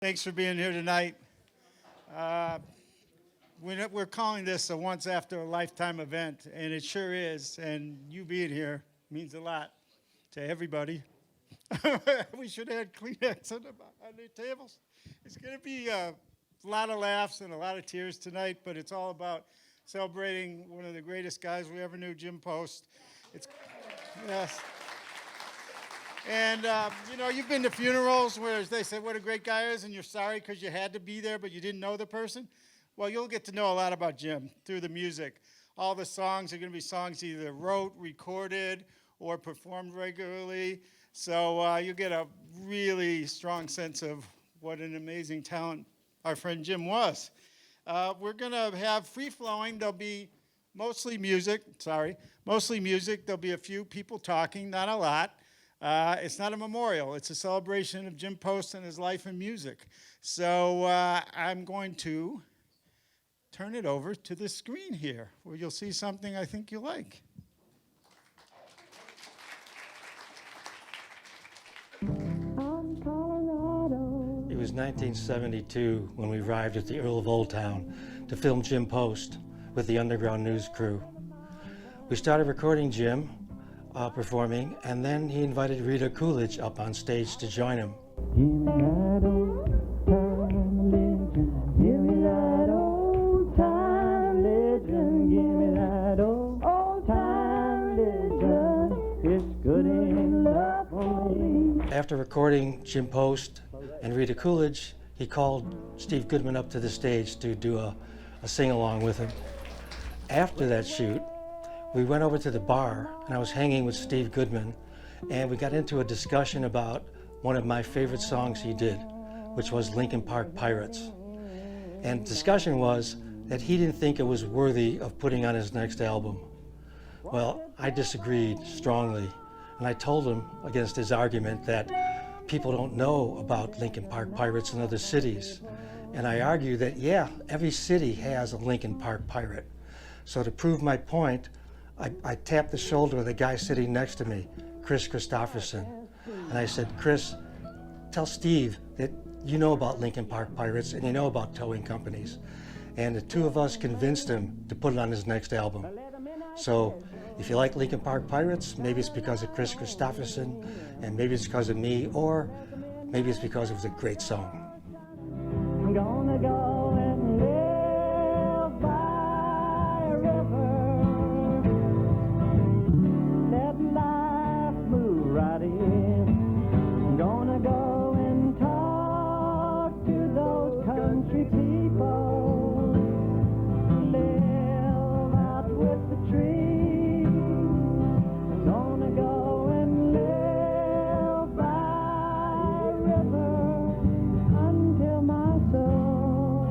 Thanks for being here tonight. Uh, we're calling this a once after a lifetime event, and it sure is. And you being here means a lot to everybody. We should add Kleenex on the tables. It's going to be a lot of laughs and a lot of tears tonight, but it's all about celebrating one of the greatest guys we ever knew, Jim Post. It's yes. And, you've been to funerals where they say what a great guy is, and you're sorry because you had to be there, but you didn't know the person. Well, you'll get to know a lot about Jim through the music. All the songs are going to be songs he either wrote, recorded, or performed regularly. So you'll get a really strong sense of what an amazing talent our friend Jim was. We're going to have free-flowing. There'll be mostly music. There'll be a few people talking, not a lot. It's not a memorial. It's a celebration of Jim Post and his life and music. So I'm going to turn it over to the screen here, where you'll see something I think you'll like. It was 1972 when we arrived at the Earl of Old Town to film Jim Post with the Underground News crew. We started recording Jim performing, and then he invited Rita Coolidge up on stage to join him. Give me that old time legend, give me that old time legend, give me that old time legend, it's good enough for me. After recording Jim Post and Rita Coolidge, he called Steve Goodman up to the stage to do a sing-along with him. After that shoot, we went over to the bar, and I was hanging with Steve Goodman, and we got into a discussion about one of my favorite songs he did, which was Lincoln Park Pirates. And the discussion was that he didn't think it was worthy of putting on his next album. Well, I disagreed strongly, and I told him against his argument that people don't know about Lincoln Park Pirates in other cities. And I argued that, yeah, every city has a Lincoln Park Pirate. So to prove my point, I tapped the shoulder of the guy sitting next to me, Chris Christopherson. And I said, Chris, tell Steve that you know about Lincoln Park Pirates and you know about towing companies. And the two of us convinced him to put it on his next album. So if you like Lincoln Park Pirates, maybe it's because of Chris Christopherson, and maybe it's because of me, or maybe it's because it was a great song. I'm gonna go and live by a river. Let life move right in. I'm gonna go and talk to those country people. Live out with the trees. I'm gonna go and live by a river until my soul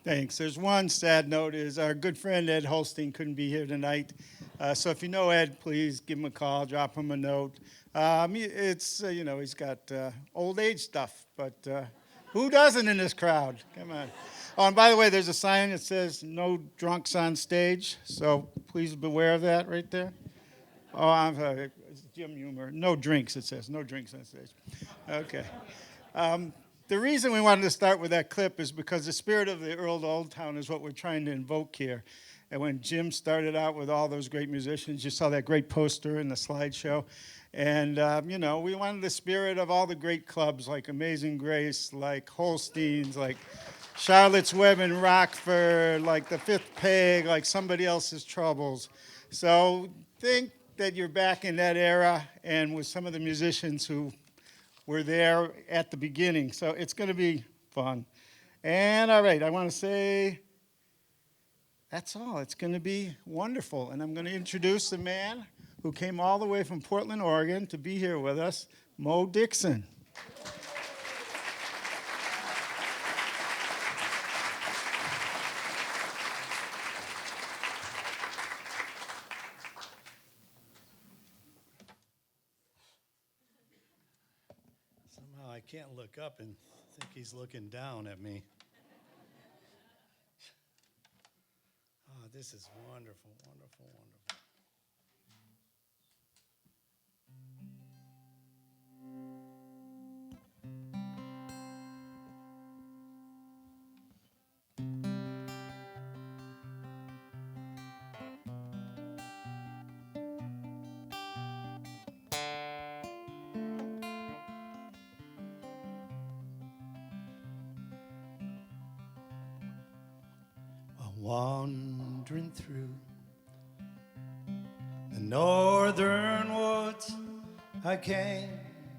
Thanks. There's one sad note is our good friend Ed Holstein couldn't be here tonight. So if you know Ed, please give him a call, drop him a note. It's, he's got old age stuff, but who doesn't in this crowd? Come on. Oh, and by the way, there's a sign that says no drunks on stage, so please beware of that right there. Oh, I'm sorry, it's Jim Humor. No drinks, it says. No drinks on stage. Okay. The reason we wanted to start with that clip is because the spirit of the Old Town is what we're trying to invoke here. And when Jim started out with all those great musicians, you saw that great poster in the slideshow. And, we wanted the spirit of all the great clubs like Amazing Grace, like Holstein's, like Charlotte's Web in Rockford, like the Fifth Peg, like Somebody Else's Troubles. So think that you're back in that era and with some of the musicians who were there at the beginning. So it's going to be fun. And all right, I want to say that's all. It's going to be wonderful. And I'm going to introduce the man who came all the way from Portland, Oregon to be here with us, Mo Dixon. Somehow I can't look up and think he's looking down at me. Oh, this is wonderful, wonderful, wonderful. Wandering through the northern woods, I came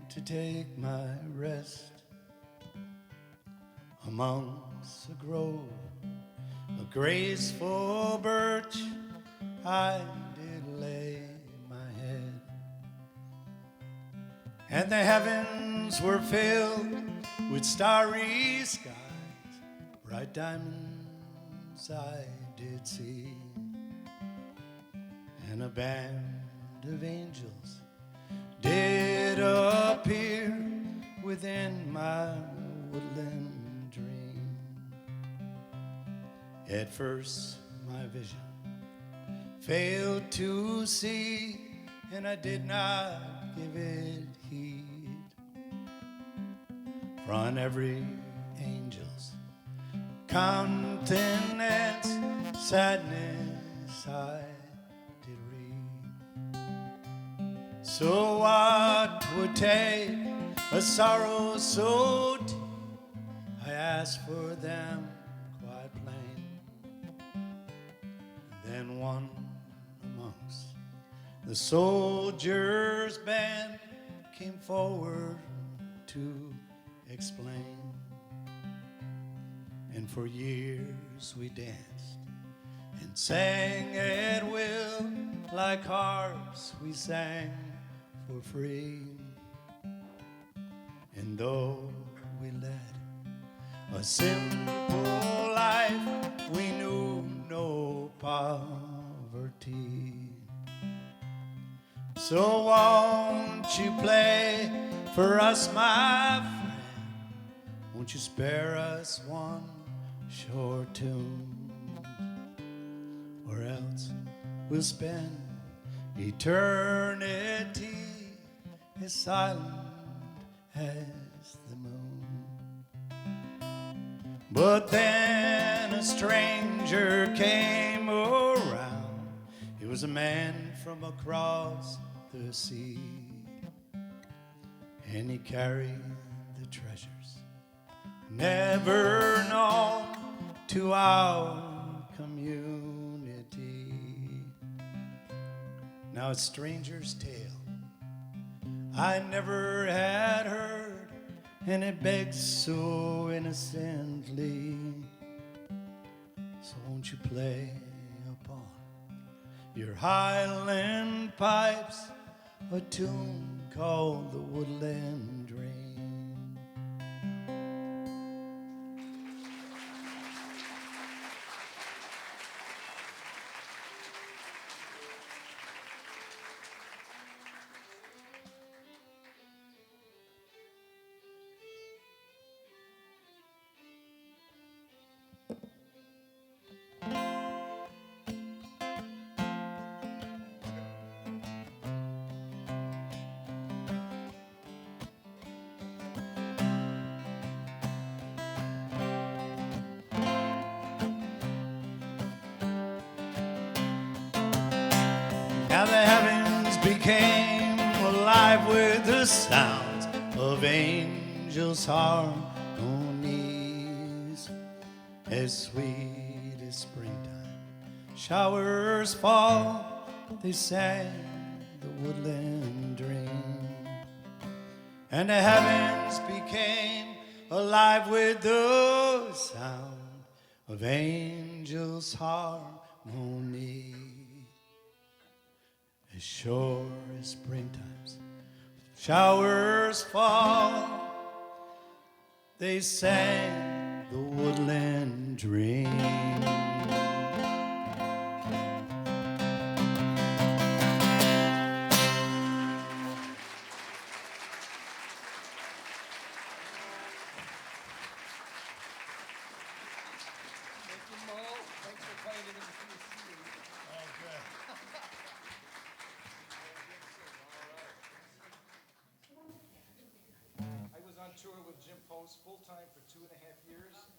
to take my rest. Amongst a grove of graceful birch, I did lay my head, and the heavens were filled with starry skies, bright diamonds I did see, and a band of angels did appear within my woodland dream. At first my vision failed to see, and I did not give it heed, for on every angel's countenance sadness I did read. So what would take a sorrow so deep? I asked for them quite plain. Then one amongst the soldiers' band came forward to explain. And for years we danced and sang at will, like harps we sang for free. And though we led a simple life, we knew no poverty. So won't you play for us, my friend? Won't you spare us one short tune, or else we'll spend eternity as silent as the moon. But then a stranger came around. He was a man from across the sea, and he carried the treasures never known to our community. Now a stranger's tale I never had heard, and it begs so innocently. So won't you play upon your Highland pipes a tune called the Woodland Dream? became alive with the sounds of angels' harmonies. As sweet as springtime showers fall, they sang the woodland dream. And the heavens became alive with the sound of angels' harmony. As sure as springtime's showers fall, they sang the woodland dream.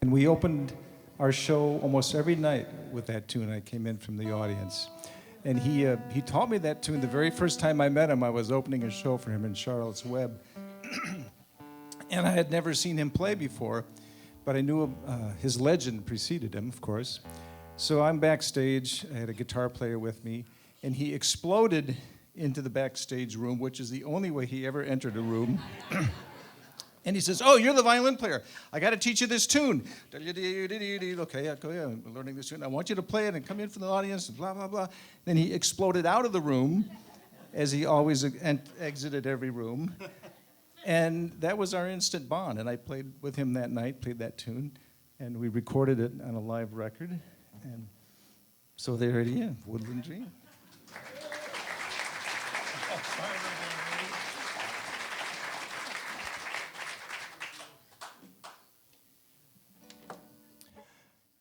And we opened our show almost every night with that tune. I came in from the audience. And he taught me that tune the very first time I met him. I was opening a show for him in Charlotte's Web. And I had never seen him play before, but I knew his legend preceded him, of course. So I'm backstage. I had a guitar player with me, and he exploded into the backstage room, which is the only way he ever entered a room. And he says, "Oh, you're the violin player. I got to teach you this tune." Okay, yeah, go ahead. I'm learning this tune. I want you to play it and come in from the audience and blah, blah, blah. Then he exploded out of the room, as he always exited every room. And that was our instant bond. And I played with him that night, played that tune, and we recorded it on a live record. And so there it is, Woodland Dream.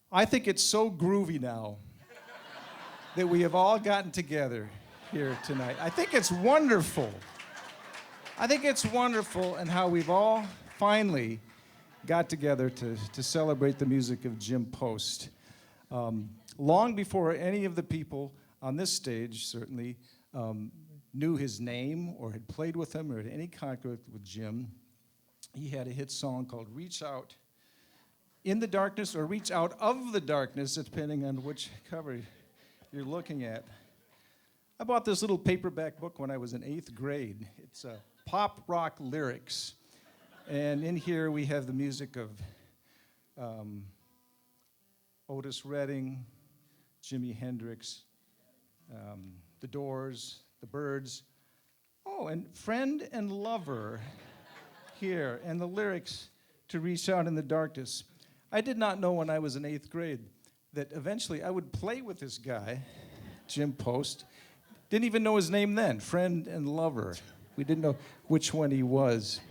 I think it's so groovy now that we have all gotten together here tonight. I think it's wonderful. I think it's wonderful and how we've all finally got together to celebrate the music of Jim Post. Long before any of the people on this stage certainly knew his name or had played with him or had any contact with Jim, he had a hit song called Reach Out in the Darkness or Reach Out of the Darkness, depending on which cover you're looking at. I bought this little paperback book when I was in 8th grade. It's pop rock lyrics. And in here we have the music of Otis Redding, Jimi Hendrix, The Doors, The Byrds. Oh, and Friend and Lover here, and the lyrics to Reach Out in the Darkness. I did not know when I was in 8th grade that eventually I would play with this guy, Jim Post. Didn't even know his name then, Friend and Lover. We didn't know which one he was.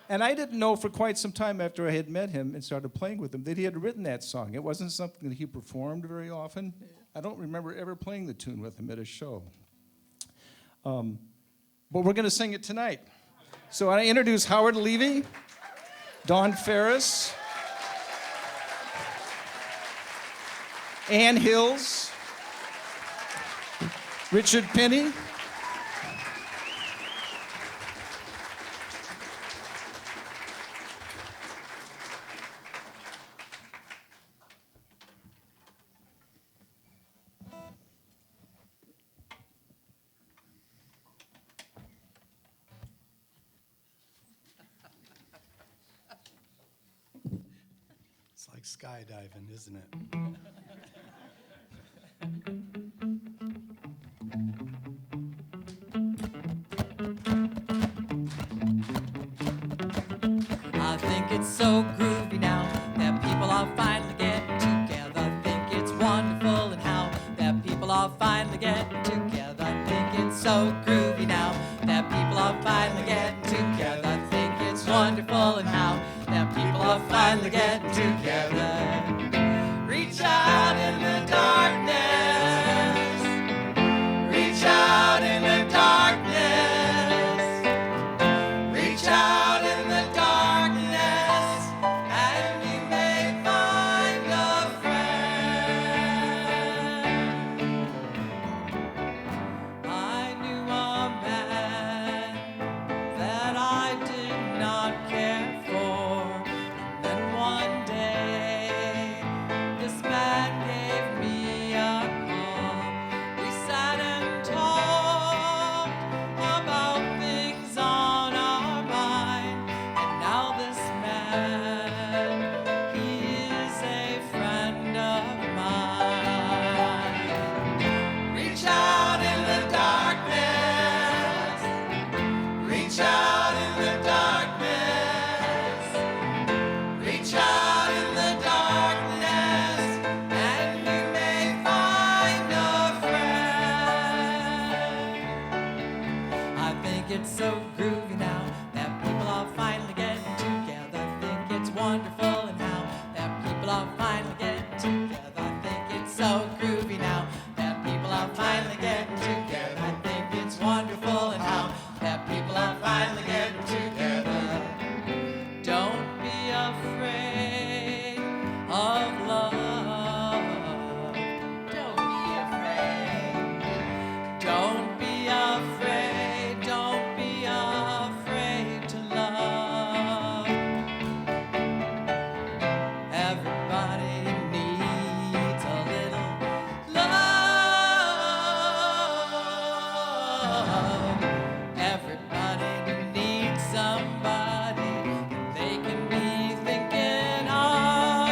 And I didn't know for quite some time after I had met him and started playing with him that he had written that song. It wasn't something that he performed very often. I don't remember ever playing the tune with him at a show. But we're going to sing it tonight. So I introduce Howard Levy, Don Farris, Ann Hills, Richard Pinney, It's like skydiving, isn't it? I think it's so groovy now that people are finally getting together. Think it's wonderful and how that people are finally getting together. Think it's so groovy now that people are finally getting together. Think it's wonderful and how that people are finally getting together. Reach out in the darkness. Reach out in the darkness. Reach out in the darkness, and you may find a friend. it's wonderful and how that people are finally getting together. I think it's so groovy now that people are finally getting together. I think it's wonderful and how that people are finally getting together. Don't be afraid of love. Don't be afraid. Don't be afraid. Don't be afraid to love. Everybody needs a little love. Everybody needs somebody they can be thinking of.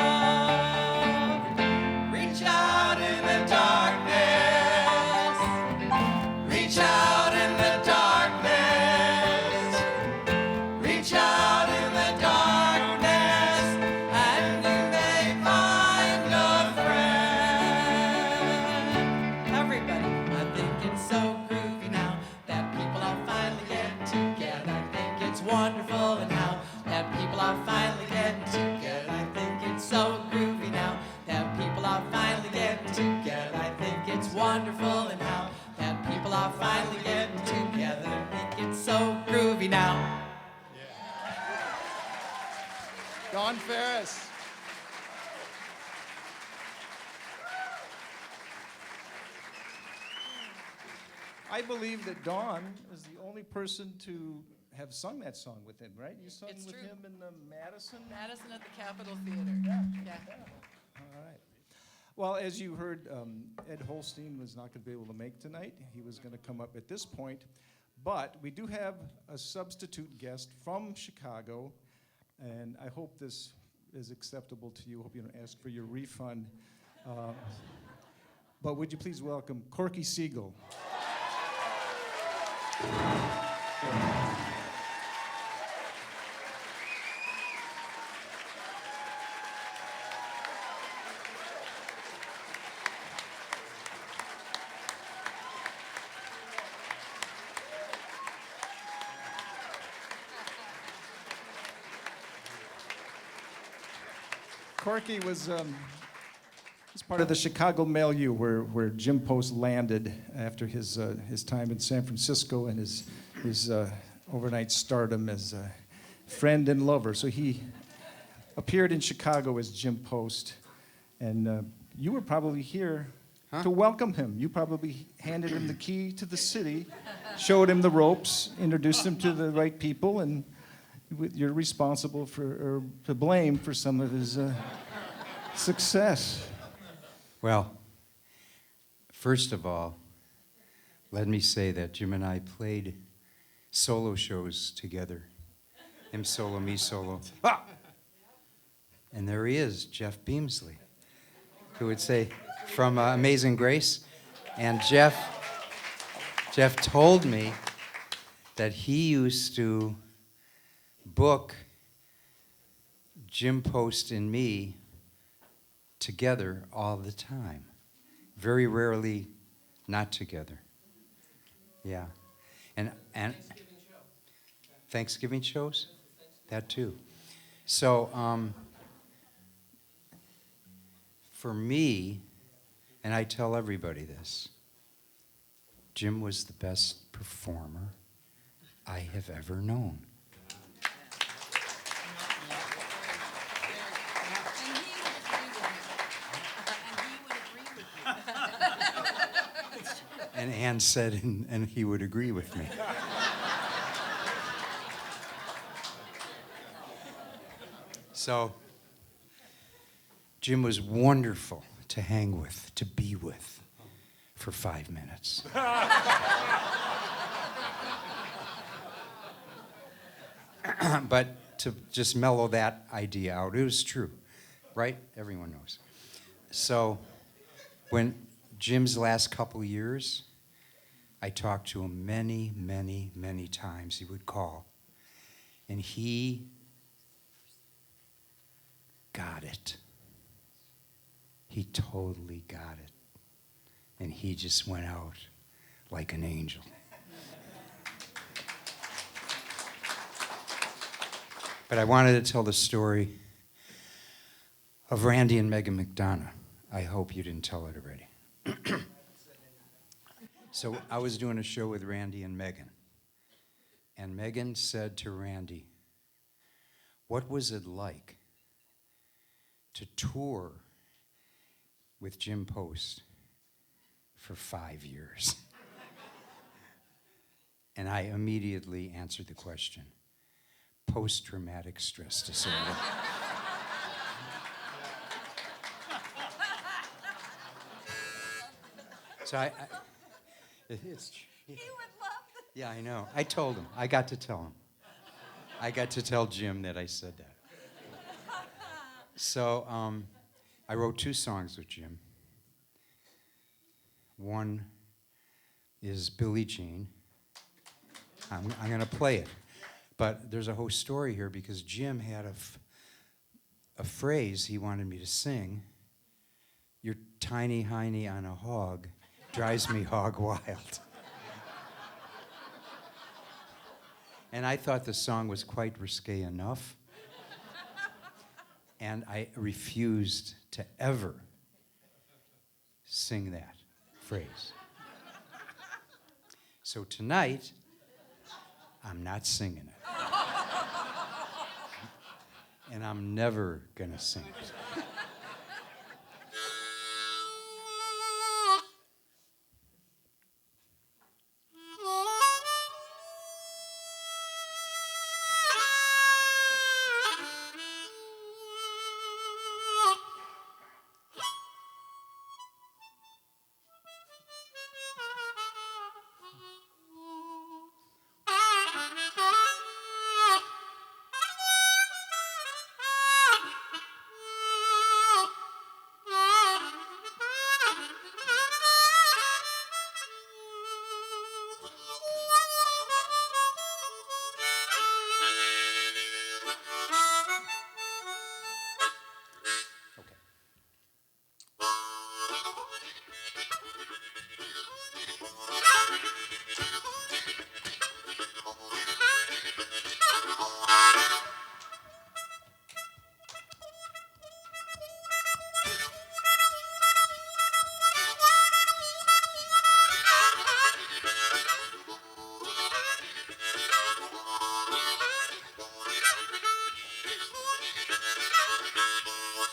Reach out in the darkness. Reach out in the darkness. Reach out in the darkness, and you may find a friend. Everybody, I think it's so groovy now that people are finally getting together. I think it's wonderful and how that people are finally getting together. I think it's so groovy now that people are finally getting together. I think it's wonderful and how that people are finally getting together. I think it's so groovy now. Don Farris. I believe that Don is the only person to have sung that song with him, right? You sung It's with true. him in the Madison? Madison at the Capitol Theater. Yeah. All right. Well, as you heard, Ed Holstein was not going to be able to make tonight. He was going to come up at this point. But we do have a substitute guest from Chicago, and I hope this is acceptable to you. I hope you don't ask for your refund. But would you please welcome Corky Siegel. Corky was part of the Chicago milieu where Jim Post landed after his time in San Francisco and his overnight stardom as a friend and lover. So he appeared in Chicago as Jim Post, and you were probably here to welcome him. You probably handed him the key to the city, showed him the ropes, introduced him to the right people, and you're responsible or to blame for some of his success. Well, first of all, let me say that Jim and I played solo shows together. Him solo, me solo. Ah! And there he is, Jeff Beamsley, who would say, from Amazing Grace. And Jeff told me that he used to book Jim Post and me together all the time. Very rarely not together. Yeah. And Thanksgiving shows? That too. So for me, and I tell everybody this, Jim was the best performer I have ever known. And Ann said, and he would agree with me. So, Jim was wonderful to hang with, to be with for 5 minutes. But to just mellow that idea out, it was true, right? Everyone knows. So, when Jim's last couple years, I talked to him many, many, many times. He would call. And he got it. He totally got it. And he just went out like an angel. But I wanted to tell the story of Randy and Megan McDonough. I hope you didn't tell it already. So I was doing a show with Randy and Megan. And Megan said to Randy, what was it like to tour with Jim Post for 5 years? And I immediately answered the question, post-traumatic stress disorder. So it's He would love this. yeah, I know. I told him. I got to tell him. I got to tell Jim that I said that. So I wrote 2 songs with Jim. One is Billie Jean. I'm going to play it. But there's a whole story here because Jim had a phrase he wanted me to sing. Your tiny hiney on a hog drives me hog wild. And I thought the song was quite risque enough. And I refused to ever sing that phrase. So tonight, I'm not singing it. And I'm never gonna sing it.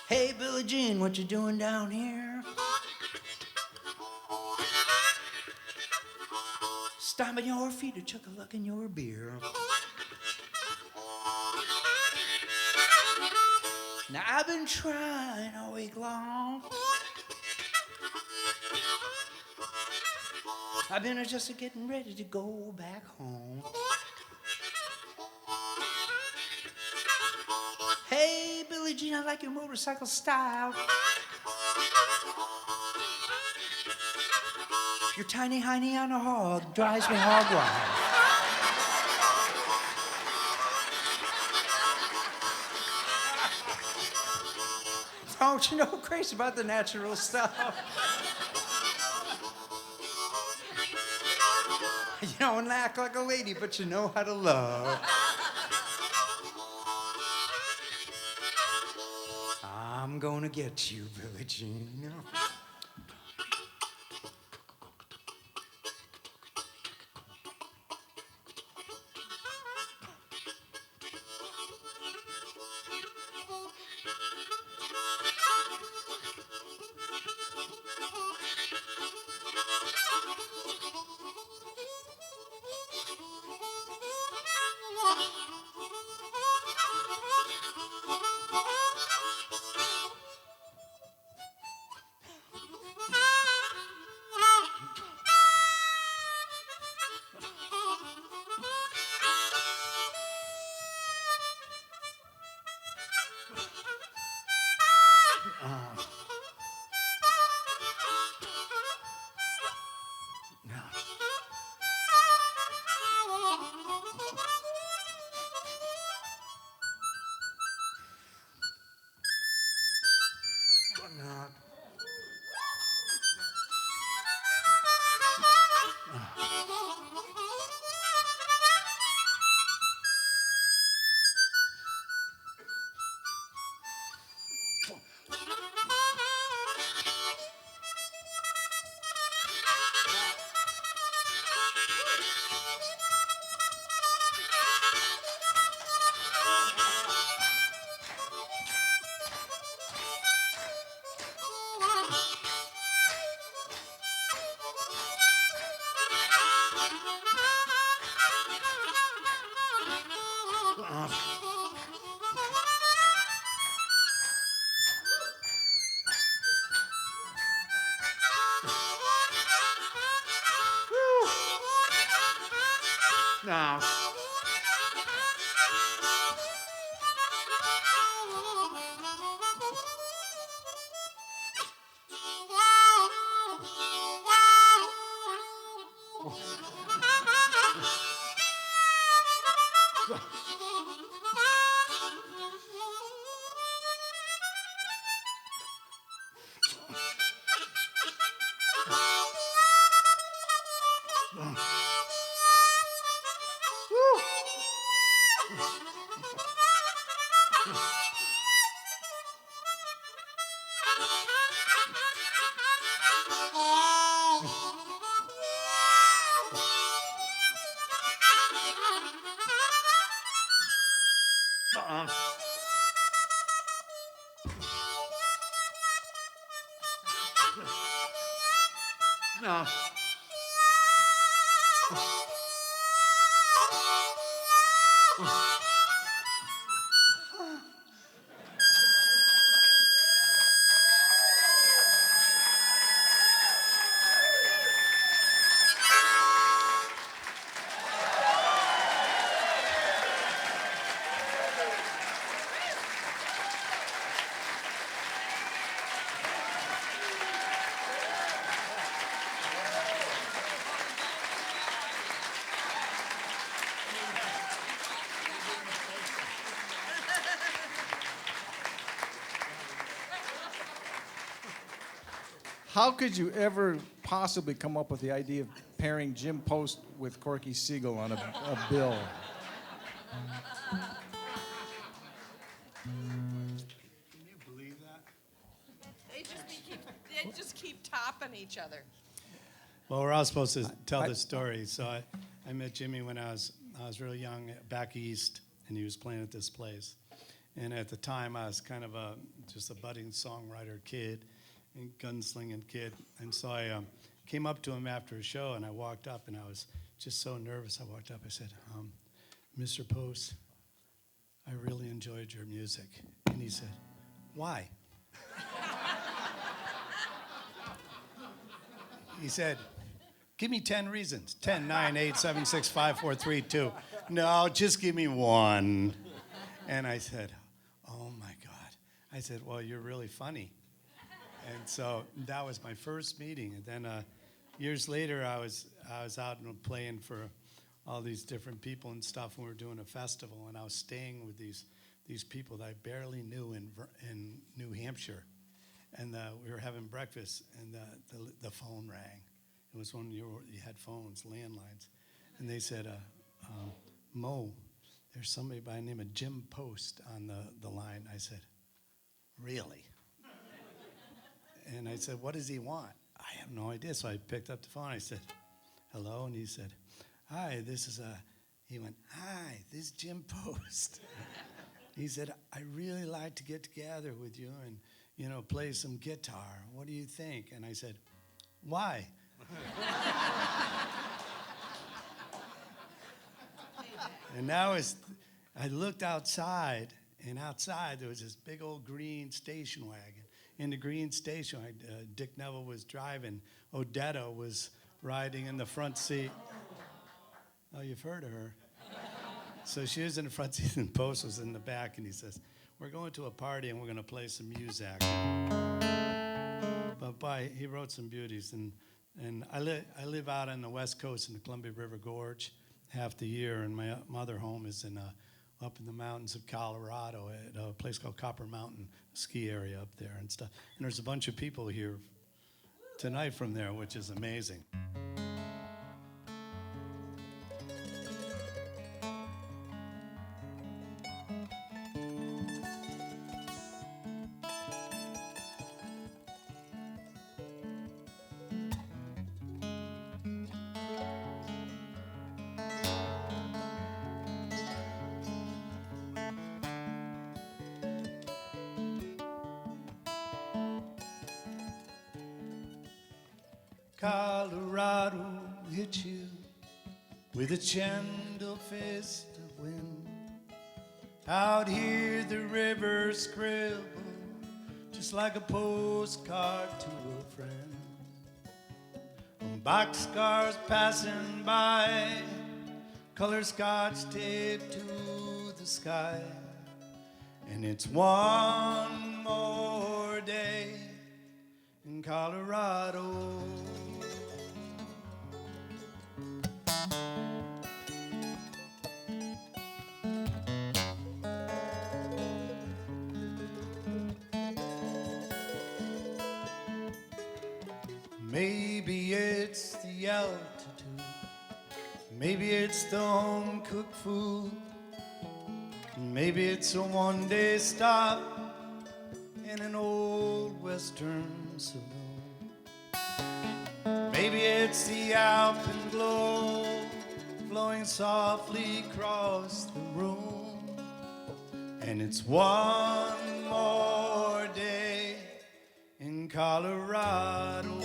Hey, Billie Jean, what you doing down here? Stomping your feet or chuck-a-lucking your beer. Now, I've been trying all week long. I've been just getting ready to go back home. Hey, Billie Jean, I like your motorcycle style. Your tiny hiney on a hog drives me hog wild. Don't you know crazy about the natural stuff? You don't act like a lady, but you know how to love. I'm gonna get you, Billie Jean. No. No. How could you ever possibly come up with the idea of pairing Jim Post with Corky Siegel on a bill? Can you believe that? They just keep topping each other. Well, we're all supposed to tell this story. So I met Jimmy when I was real young back east, and he was playing at this place. And at the time, I was kind of just a budding songwriter kid and gunslinging kid. And so I came up to him after a show, and I walked up, and I was just so nervous. I walked up, I said, Mr. Post, I really enjoyed your music. And he said, why? He said, give me 10 reasons. 10, 9, 8, 7, 6, 5, 4, 3, 2. No, just give me one. And I said, oh my God. I said, well, you're really funny. And so that was my first meeting. And then years later, I was out and playing for all these different people and stuff, and we were doing a festival, and I was staying with these people that I barely knew in New Hampshire. And we were having breakfast, and the phone rang. It was when you had phones, landlines. And they said, Mo, there's somebody by the name of Jim Post on the line. I said, really? And I said, what does he want? I have no idea. So I picked up the phone. I said, hello? And he said, hi, this is he went, hi, this is Jim Post. He said, I really like to get together with you and, play some guitar. What do you think? And I said, why? And I looked outside, and outside there was this big old green station wagon. In the green station wagon, Dick Neville was driving. Odetta was riding in the front seat. Oh, you've heard of her. So she was in the front seat, and Post was in the back, and he says, we're going to a party, and we're going to play some music. But he wrote some beauties, and I live out on the West Coast in the Columbia River Gorge half the year, and my mother home is up in the mountains of Colorado at a place called Copper Mountain, a ski area up there and stuff. And there's a bunch of people here tonight from there, which is amazing. Colorado hit you with a gentle fist of wind. Out here the river scribble just like a postcard to a friend. Boxcars passing by, color scotch taped to the sky. And it's one more day in Colorado. Maybe it's the altitude, maybe it's the home-cooked food, maybe it's a one-day stop in an old western saloon. Maybe it's the alpenglow flowing softly across the room. And it's one more day in Colorado.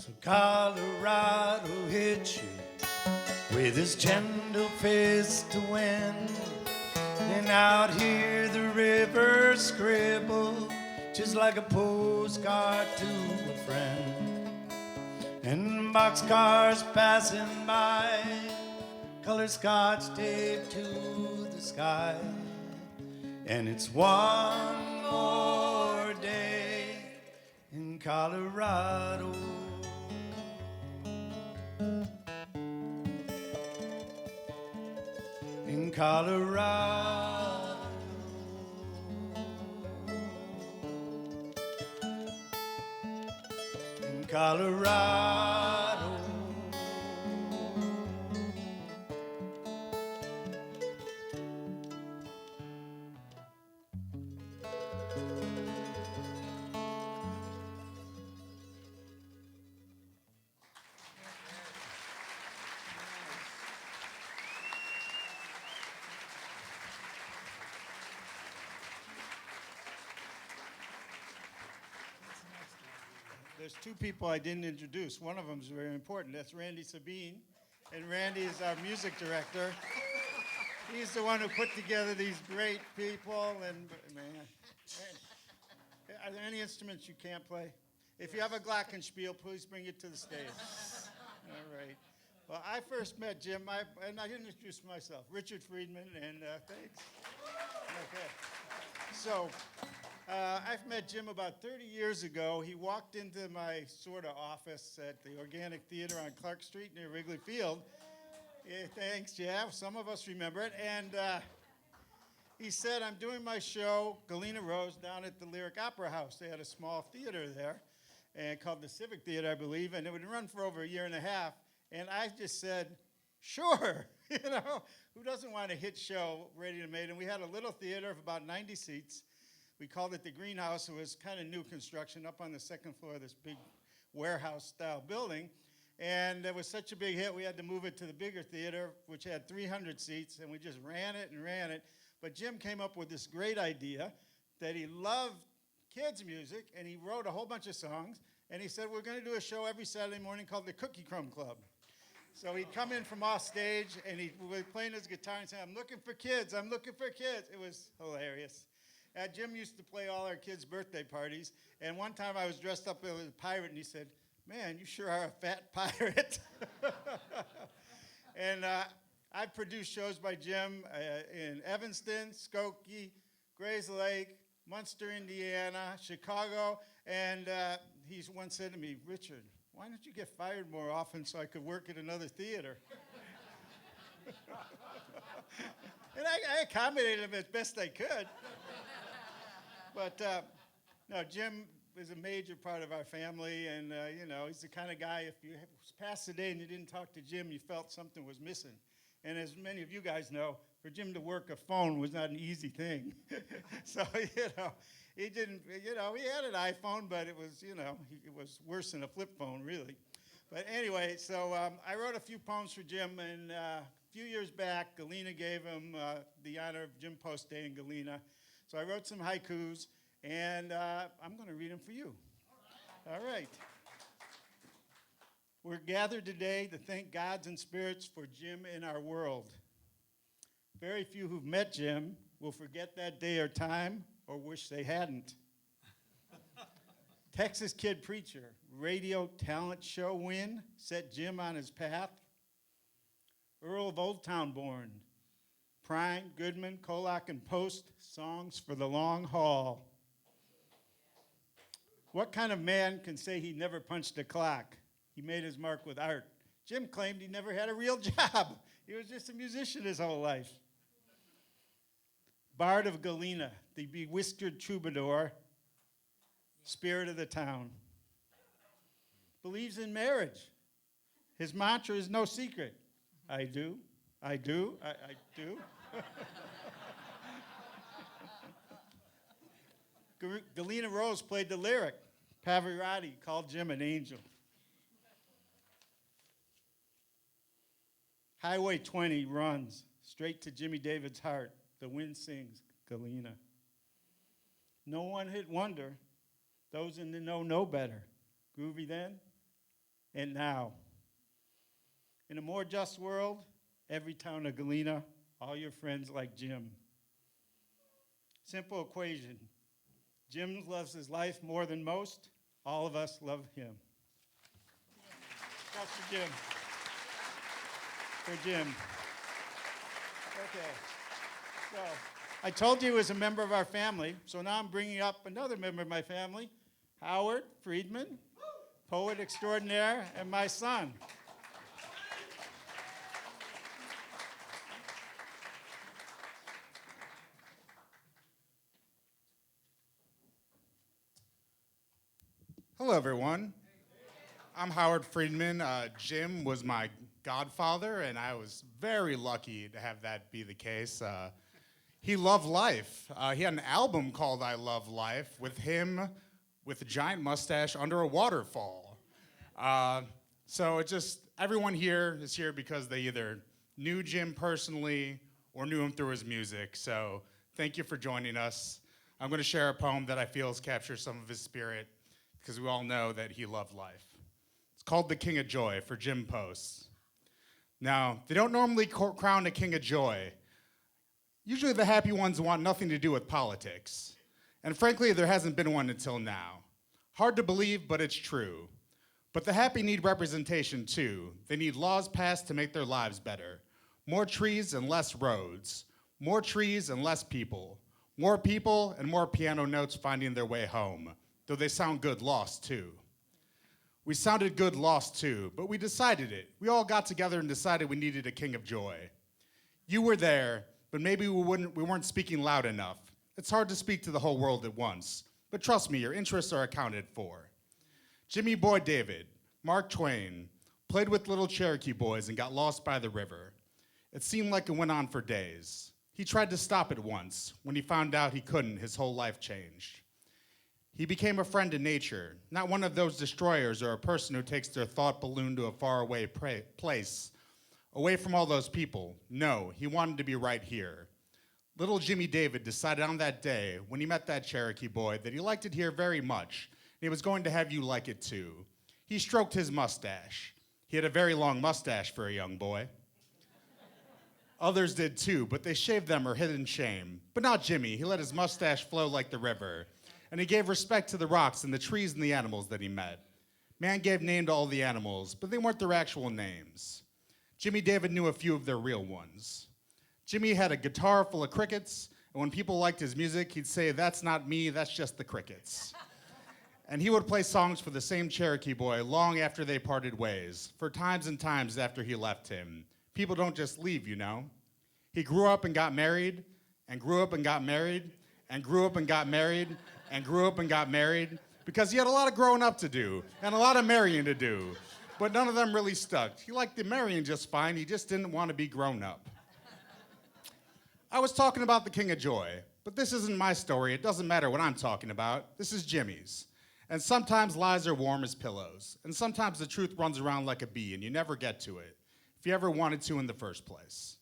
So Colorado hit you with his gentle fist to wind. And out here the river scribble just like a postcard to a friend. And boxcars passing by, color scotch taped to the sky. And it's one more day in Colorado. In Colorado. In Colorado. There's two people I didn't introduce. One of them is very important. That's Randy Sabien. And Randy is our music director. He's the one who put together these great people. And man, are there any instruments you can't play? If you have a glockenspiel, please bring it to the stage. All right. Well, I first met Jim, and I didn't introduce myself. Richard Friedman, and thanks. Okay. So, I've met Jim about 30 years ago. He walked into my sort of office at the Organic Theater on Clark Street near Wrigley Field. Yeah, thanks, yeah, some of us remember it. And he said, I'm doing my show, Galena Rose, down at the Lyric Opera House. They had a small theater there called the Civic Theater, I believe, and it would run for over a year and a half. And I just said, sure, who doesn't want a hit show ready to make? And we had a little theater of about 90 seats. We called it the Greenhouse. It was kind of new construction up on the second floor of this big warehouse-style building. And it was such a big hit, we had to move it to the bigger theater, which had 300 seats, and we just ran it and ran it. But Jim came up with this great idea that he loved kids' music, and he wrote a whole bunch of songs, and he said, we're going to do a show every Saturday morning called the Cookie Crumb Club. So he'd come in from off stage, and he was playing his guitar and saying, I'm looking for kids, I'm looking for kids. It was hilarious. Jim used to play all our kids' birthday parties, and one time I was dressed up as a pirate, and he said, man, you sure are a fat pirate. And I've produced shows by Jim in Evanston, Skokie, Grays Lake, Munster, Indiana, Chicago, and he once said to me, Richard, why don't you get fired more often so I could work at another theater? And I accommodated him as best I could. But no, Jim is a major part of our family, and you know, he's the kind of guy, if you passed the day and you didn't talk to Jim, you felt something was missing. And as many of you guys know, for Jim to work a phone was not an easy thing. So, you know, he didn't, you know, he had an iPhone, but it was, you know, it was worse than a flip phone, really. But anyway, so I wrote a few poems for Jim, and a few years back, Galena gave him the honor of Jim Post Day in Galena. So I wrote some haikus, and I'm going to read them for you. All right. We're gathered today to thank gods and spirits for Jim in our world. Very few who've met Jim will forget that day or time or wish they hadn't. Texas Kid Preacher, radio talent show win, set Jim on his path. Earl of Old Town born, Prime, Goodman, Colac, and Post, songs for the long haul. What kind of man can say he never punched a clock? He made his mark with art. Jim claimed he never had a real job. He was just a musician his whole life. Bard of Galena, the bewhiskered troubadour, spirit of the town. Believes in marriage. His mantra is no secret. I do, I do, I do. Galena Rose played the lyric. Pavarotti called Jim an angel. Highway 20 runs straight to Jimmy David's heart. The wind sings, Galena. No one hit wonder. Those in the know better. Groovy then and now. In a more just world, every town of Galena, all your friends like Jim. Simple equation. Jim loves his life more than most. All of us love him. That's for Jim. For Jim. Okay. So I told you he was a member of our family, so now I'm bringing up another member of my family, Howard Friedman, poet extraordinaire, and my son. Hello, everyone. I'm Howard Friedman. Jim was my godfather, and I was very lucky to have that be the case. He loved life. He had an album called I Love Life with him with a giant mustache under a waterfall. So it just, everyone here is here because they either knew Jim personally or knew him through his music. So thank you for joining us. I'm going to share a poem that I feel has captured some of his spirit, because we all know that he loved life. It's called The King of Joy for Jim Post. Now, they don't normally crown a King of Joy. Usually the happy ones want nothing to do with politics. And frankly, there hasn't been one until now. Hard to believe, but it's true. But the happy need representation too. They need laws passed to make their lives better. More trees and less roads. More trees and less people. More people and more piano notes finding their way home. Though they sound good lost too. We sounded good lost too, but we decided it. We all got together and decided we needed a King of Joy. You were there, but maybe we weren't speaking loud enough. It's hard to speak to the whole world at once, but trust me, your interests are accounted for. Jimmy Boy David, Mark Twain, played with little Cherokee boys and got lost by the river. It seemed like it went on for days. He tried to stop it once. When he found out he couldn't, his whole life changed. He became a friend to nature, not one of those destroyers or a person who takes their thought balloon to a faraway place, away from all those people. No, he wanted to be right here. Little Jimmy David decided on that day, when he met that Cherokee boy, that he liked it here very much, and he was going to have you like it too. He stroked his mustache. He had a very long mustache for a young boy. Others did too, but they shaved them or hid in shame. But not Jimmy. He let his mustache flow like the river. And he gave respect to the rocks and the trees and the animals that he met. Man gave name to all the animals, but they weren't their actual names. Jimmy David knew a few of their real ones. Jimmy had a guitar full of crickets, and when people liked his music, he'd say, "That's not me, that's just the crickets." And he would play songs for the same Cherokee boy long after they parted ways, for times and times after he left him. People don't just leave, you know. He grew up and got married, and grew up and got married, and grew up and got married, and grew up and got married, because he had a lot of growing up to do, and a lot of marrying to do. But none of them really stuck. He liked the marrying just fine, he just didn't want to be grown up. I was talking about the King of Joy, but this isn't my story. It doesn't matter what I'm talking about. This is Jimmy's. And sometimes lies are warm as pillows, and sometimes the truth runs around like a bee, and you never get to it, if you ever wanted to in the first place.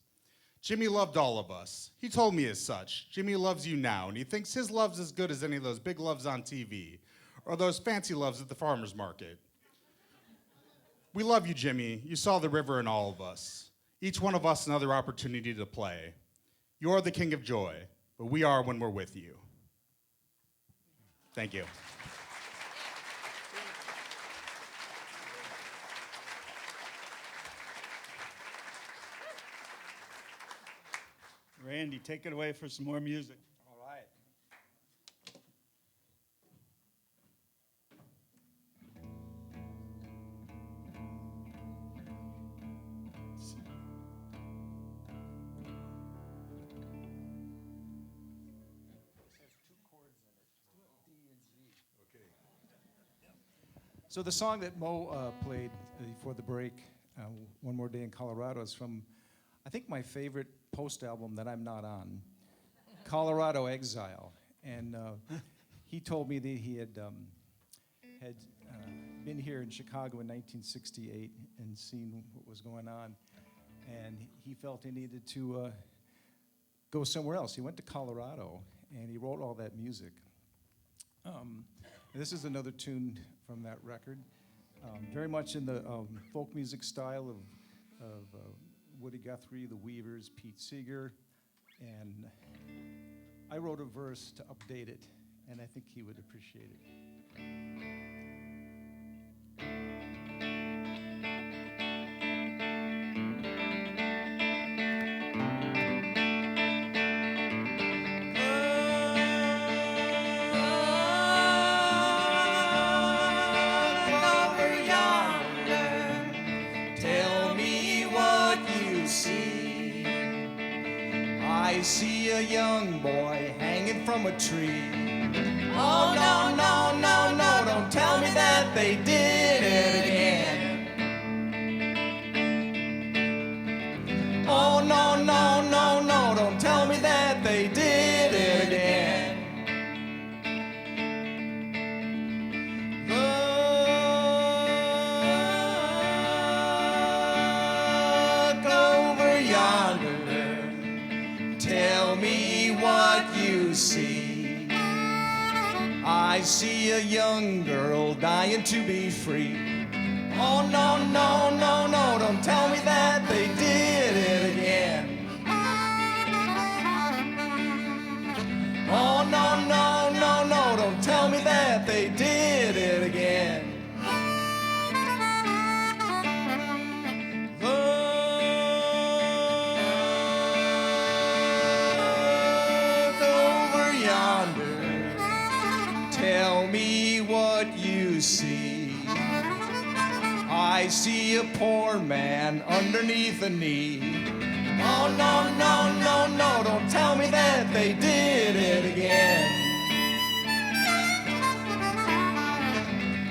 Jimmy loved all of us. He told me as such. Jimmy loves you now, and he thinks his love's as good as any of those big loves on TV, or those fancy loves at the farmer's market. We love you, Jimmy. You saw the river in all of us. Each one of us another opportunity to play. You're the King of Joy, but we are when we're with you. Thank you. Randy, take it away for some more music. All right. So the song that Mo played before the break, One More Day in Colorado, is from, I think, my favorite Post album that I'm not on, Colorado Exile. And he told me that he had been here in Chicago in 1968 and seen what was going on. And he felt he needed to go somewhere else. He went to Colorado and he wrote all that music. This is another tune from that record, very much in the folk music style of Woody Guthrie, the Weavers, Pete Seeger, and I wrote a verse to update it, and I think he would appreciate it. I see a young boy hanging from a tree. Oh, no, no, no, no, don't tell me that they did it again. Oh, no, no, no, no, don't tell me that they did it again. Look over yonder. Tell me what you see. I see a young girl dying to be free. Oh, no, no, no, no, don't tell me that they did it again. Oh, no, no, no, no, don't tell me that they did it again. Tell me what you see. I see a poor man underneath a knee. Oh, no, no, no, no, don't tell me that they did it again.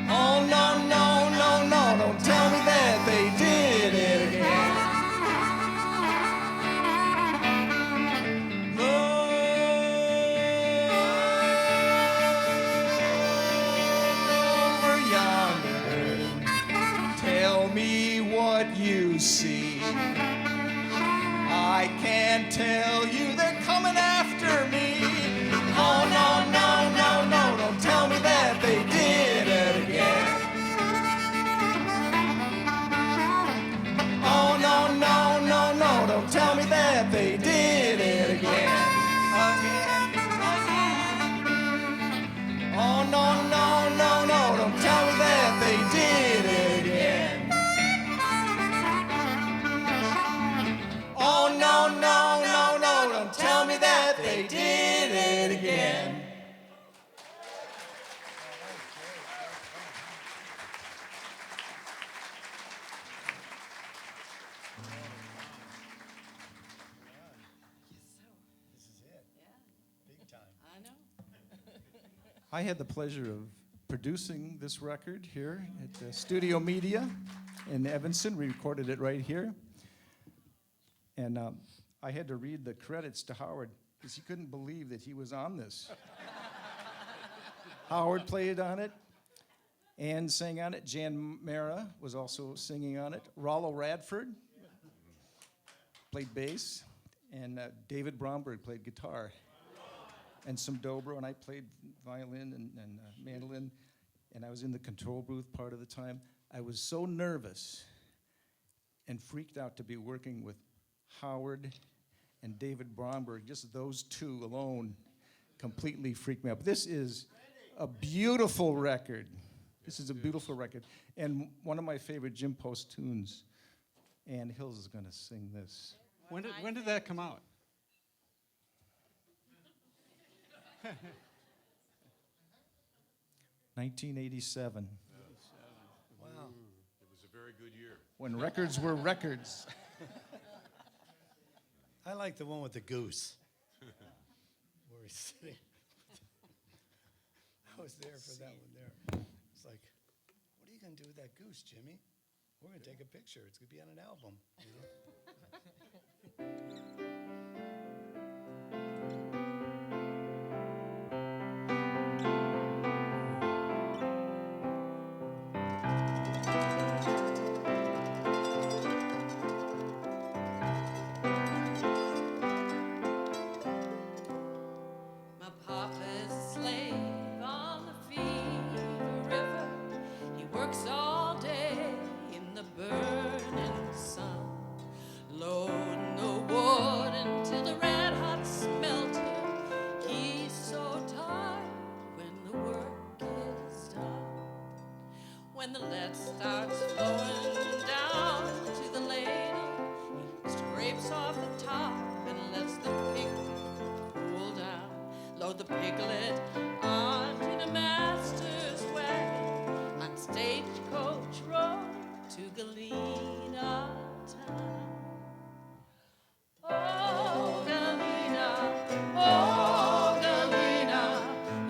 Oh, no, no, no, no, don't tell me that they did it again. Tell me what you see. I can't tell you they're coming after me. Oh, no, no, no, no, don't tell me that they did it again. Oh, no, no, no, no, don't tell me that they did it again. Oh, no, no, no, no, don't tell me that they did it again. I had the pleasure of producing this record here at Studio Media in Evanston. We recorded it right here. And I had to read the credits to Howard because he couldn't believe that he was on this. Howard played on it. Ann sang on it. Jan Mara was also singing on it. Rollo Radford played bass. And David Bromberg played guitar. And some dobro, and I played violin and mandolin. And I was in the control booth part of the time. I was so nervous and freaked out to be working with Howard and David Bromberg. Just those two alone completely freaked me out. But this is a beautiful record. This is a beautiful record. And one of my favorite Jim Post tunes. Ann Hills is going to sing this. When did that come out? $1987. Wow. It was a very good year. When records were records. I like the one with the goose. Where he's sitting. I was there for that one there. It's like, what are you going to do with that goose, Jimmy? We're going to take a picture. It's going to be on an album. You know? My papa's a slave on the Fever River. He works all day in the burning sun, loading the wood until the red hot smelter. He's so tired when the work is done. When the lead starts flowing down to the ladle, he scrapes off the top and lets the pig cool down. Load the piglet onto the master's wagon on Stagecoach Road to Galena town. Oh, Galena,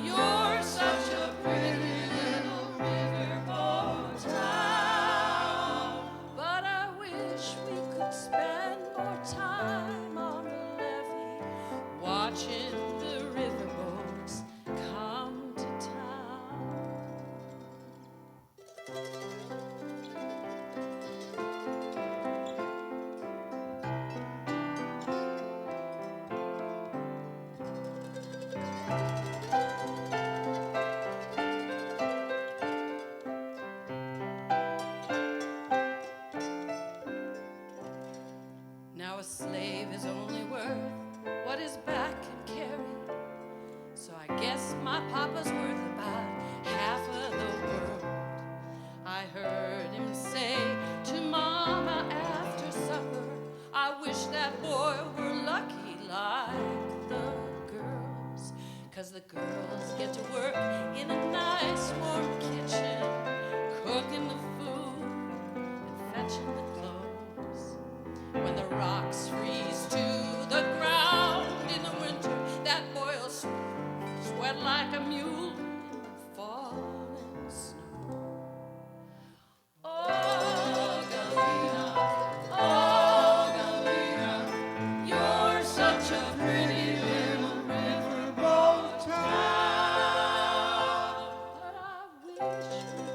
you're such a pretty little riverboat town. But I wish we could spend more time on the levee, watching the riverboats come to town. Now a slave is only worth what his back can carry. So I guess my papa's worth about half of the world. I heard him say to Mama after supper, I wish that boy were lucky like the girls. 'Cause the girls get to work in a nice warm kitchen, cooking the food and fetching the clothes. When the rocks freeze to the ground in the winter, that boy'll sweat like a mule in the falling snow. Oh, Galena, you're such a pretty little riverboat town. But I wish we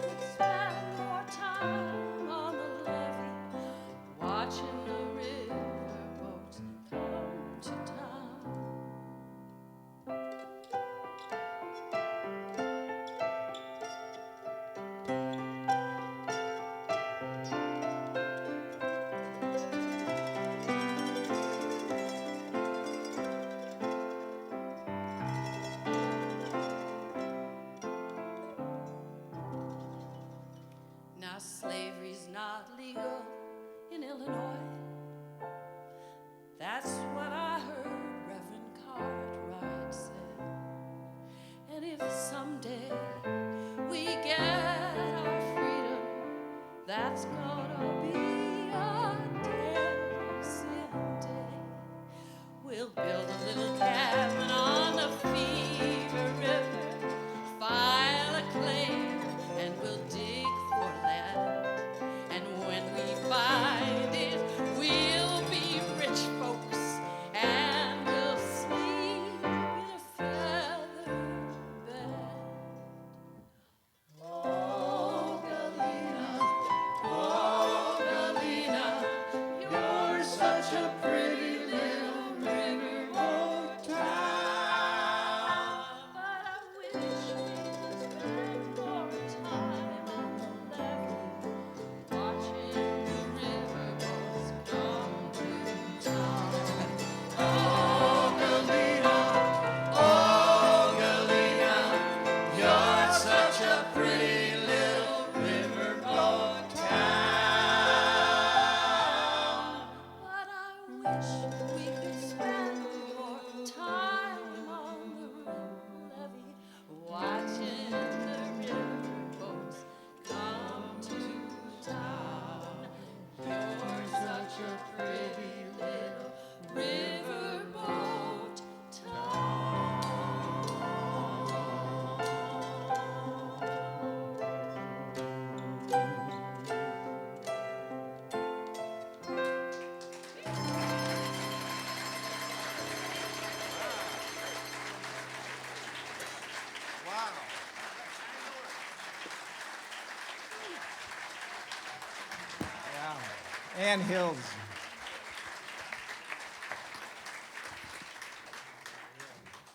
Ann Hills.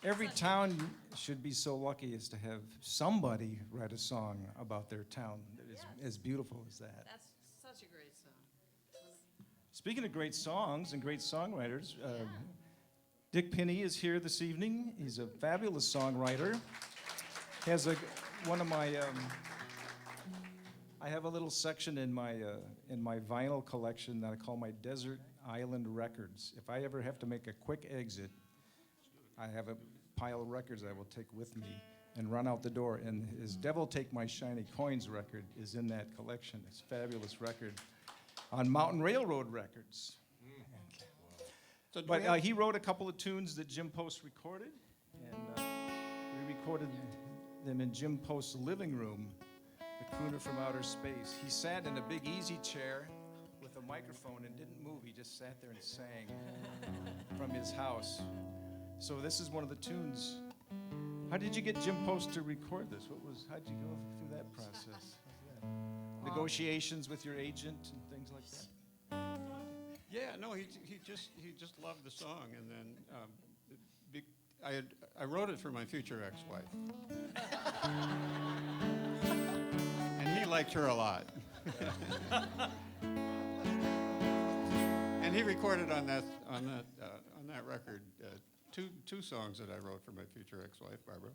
Every town should be so lucky as to have somebody write a song about their town that is as beautiful as that. That's such a great song. Speaking of great songs and great songwriters, Dick Pinney is here this evening. He's a fabulous songwriter. He has one of my. I have a little section in my vinyl collection that I call my Desert Island Records. If I ever have to make a quick exit, I have a pile of records I will take with me and run out the door. And his Devil Take My Shiny Coins record is in that collection. It's a fabulous record on Mountain Railroad Records. But he wrote a couple of tunes that Jim Post recorded, and we recorded them in Jim Post's living room, the crooner from outer space. He sat in a big easy chair with a microphone and didn't move. He just sat there and sang from his house. So this is one of the tunes. How did you get Jim Post to record this? How did you go through that process? Negotiations with your agent and things like that? Yeah, no, he just loved the song, and then I wrote it for my future ex-wife, and he liked her a lot, and he recorded on that record two songs that I wrote for my future ex-wife, Barbara,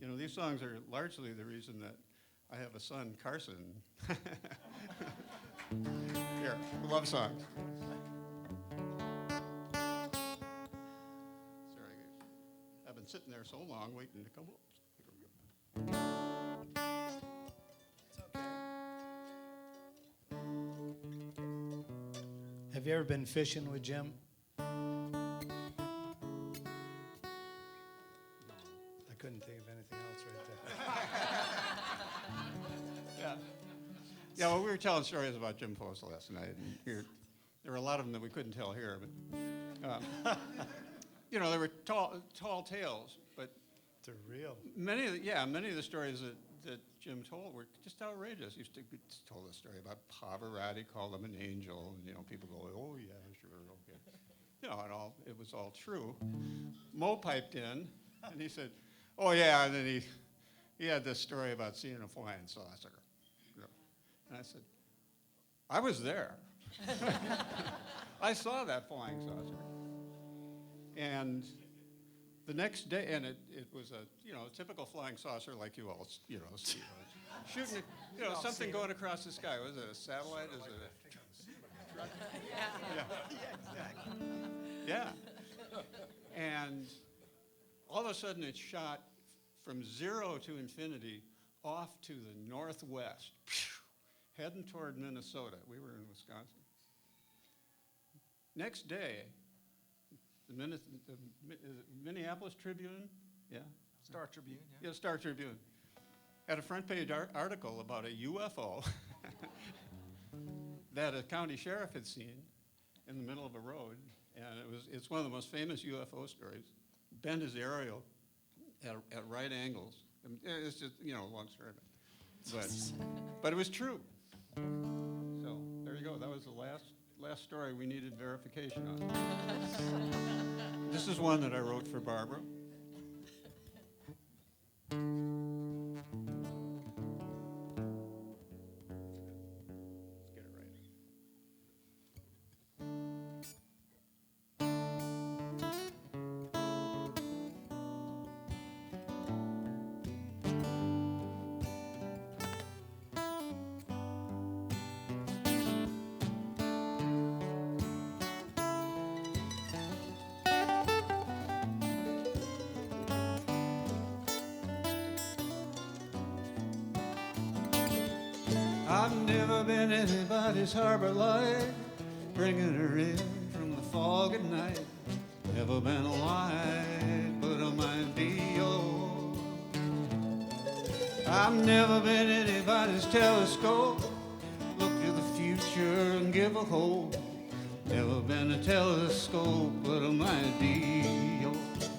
and these songs are largely the reason that I have a son, Carson. Here, love songs. Sorry, I've been sitting there so long waiting to come up. It's okay. Have you ever been fishing with Jim? I couldn't think of anything else right there. Yeah, well, we were telling stories about Jim Post last night, and there were a lot of them that we couldn't tell here, but there were tall tales, but They're real. many of the stories that Jim told were just outrageous. He told a story about Pavarotti called him an angel, and people go, oh yeah, sure, okay, and it was all true. Mo piped in, and he said, oh yeah, and then he had this story about seeing a flying saucer. And I said, I was there. I saw that flying saucer. And the next day, and it was a typical flying saucer like you all see. Shooting, something going across the sky. Was it a satellite? Is it Yeah. And all of a sudden it shot from 0 to infinity off to the northwest, heading toward Minnesota. We were in Wisconsin. Next day, the Minneapolis Tribune, Star Tribune, yeah, Star Tribune, had a front page article about a UFO that a county sheriff had seen in the middle of a road, and it's one of the most famous UFO stories. Bent his aerial at right angles. It's just a long story, but it was true. So there you go. That was the last story we needed verification on. This is one that I wrote for Barbara. Let's get it right. I've never been anybody's harbor light, bringing her in from the fog at night. Never been a light, but I might be yours. I've never been anybody's telescope, look to the future and give a hope. Never been a telescope, but I might be yours.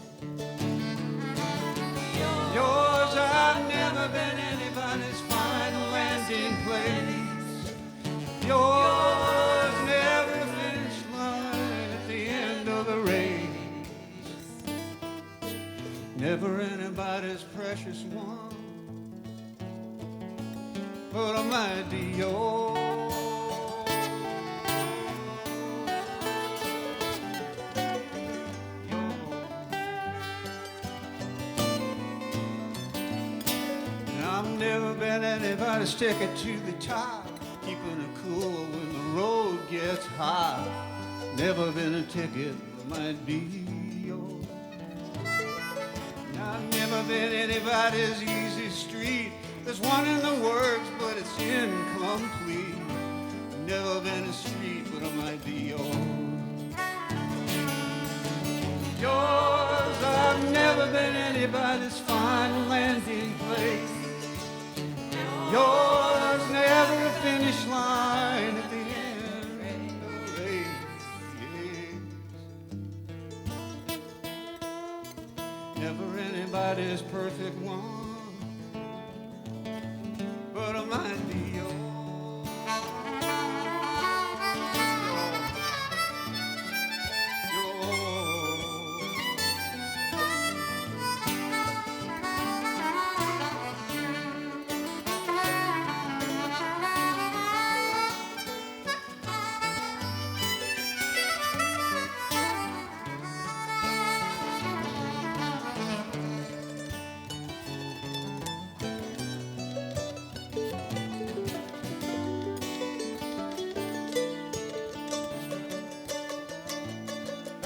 Yours, I've never been anybody's final landing just one, but I might be yours. I've never been anybody's ticket to the top, keeping it cool when the road gets hot. Never been a ticket that might be yours. I've never been anybody's easy street. There's one in the works, but it's incomplete. Never been a street, but I might be yours. Yours, I've never been anybody's final landing place. Yours, never a finish line at the end of the race. Never anybody's perfect one, but I might be yours.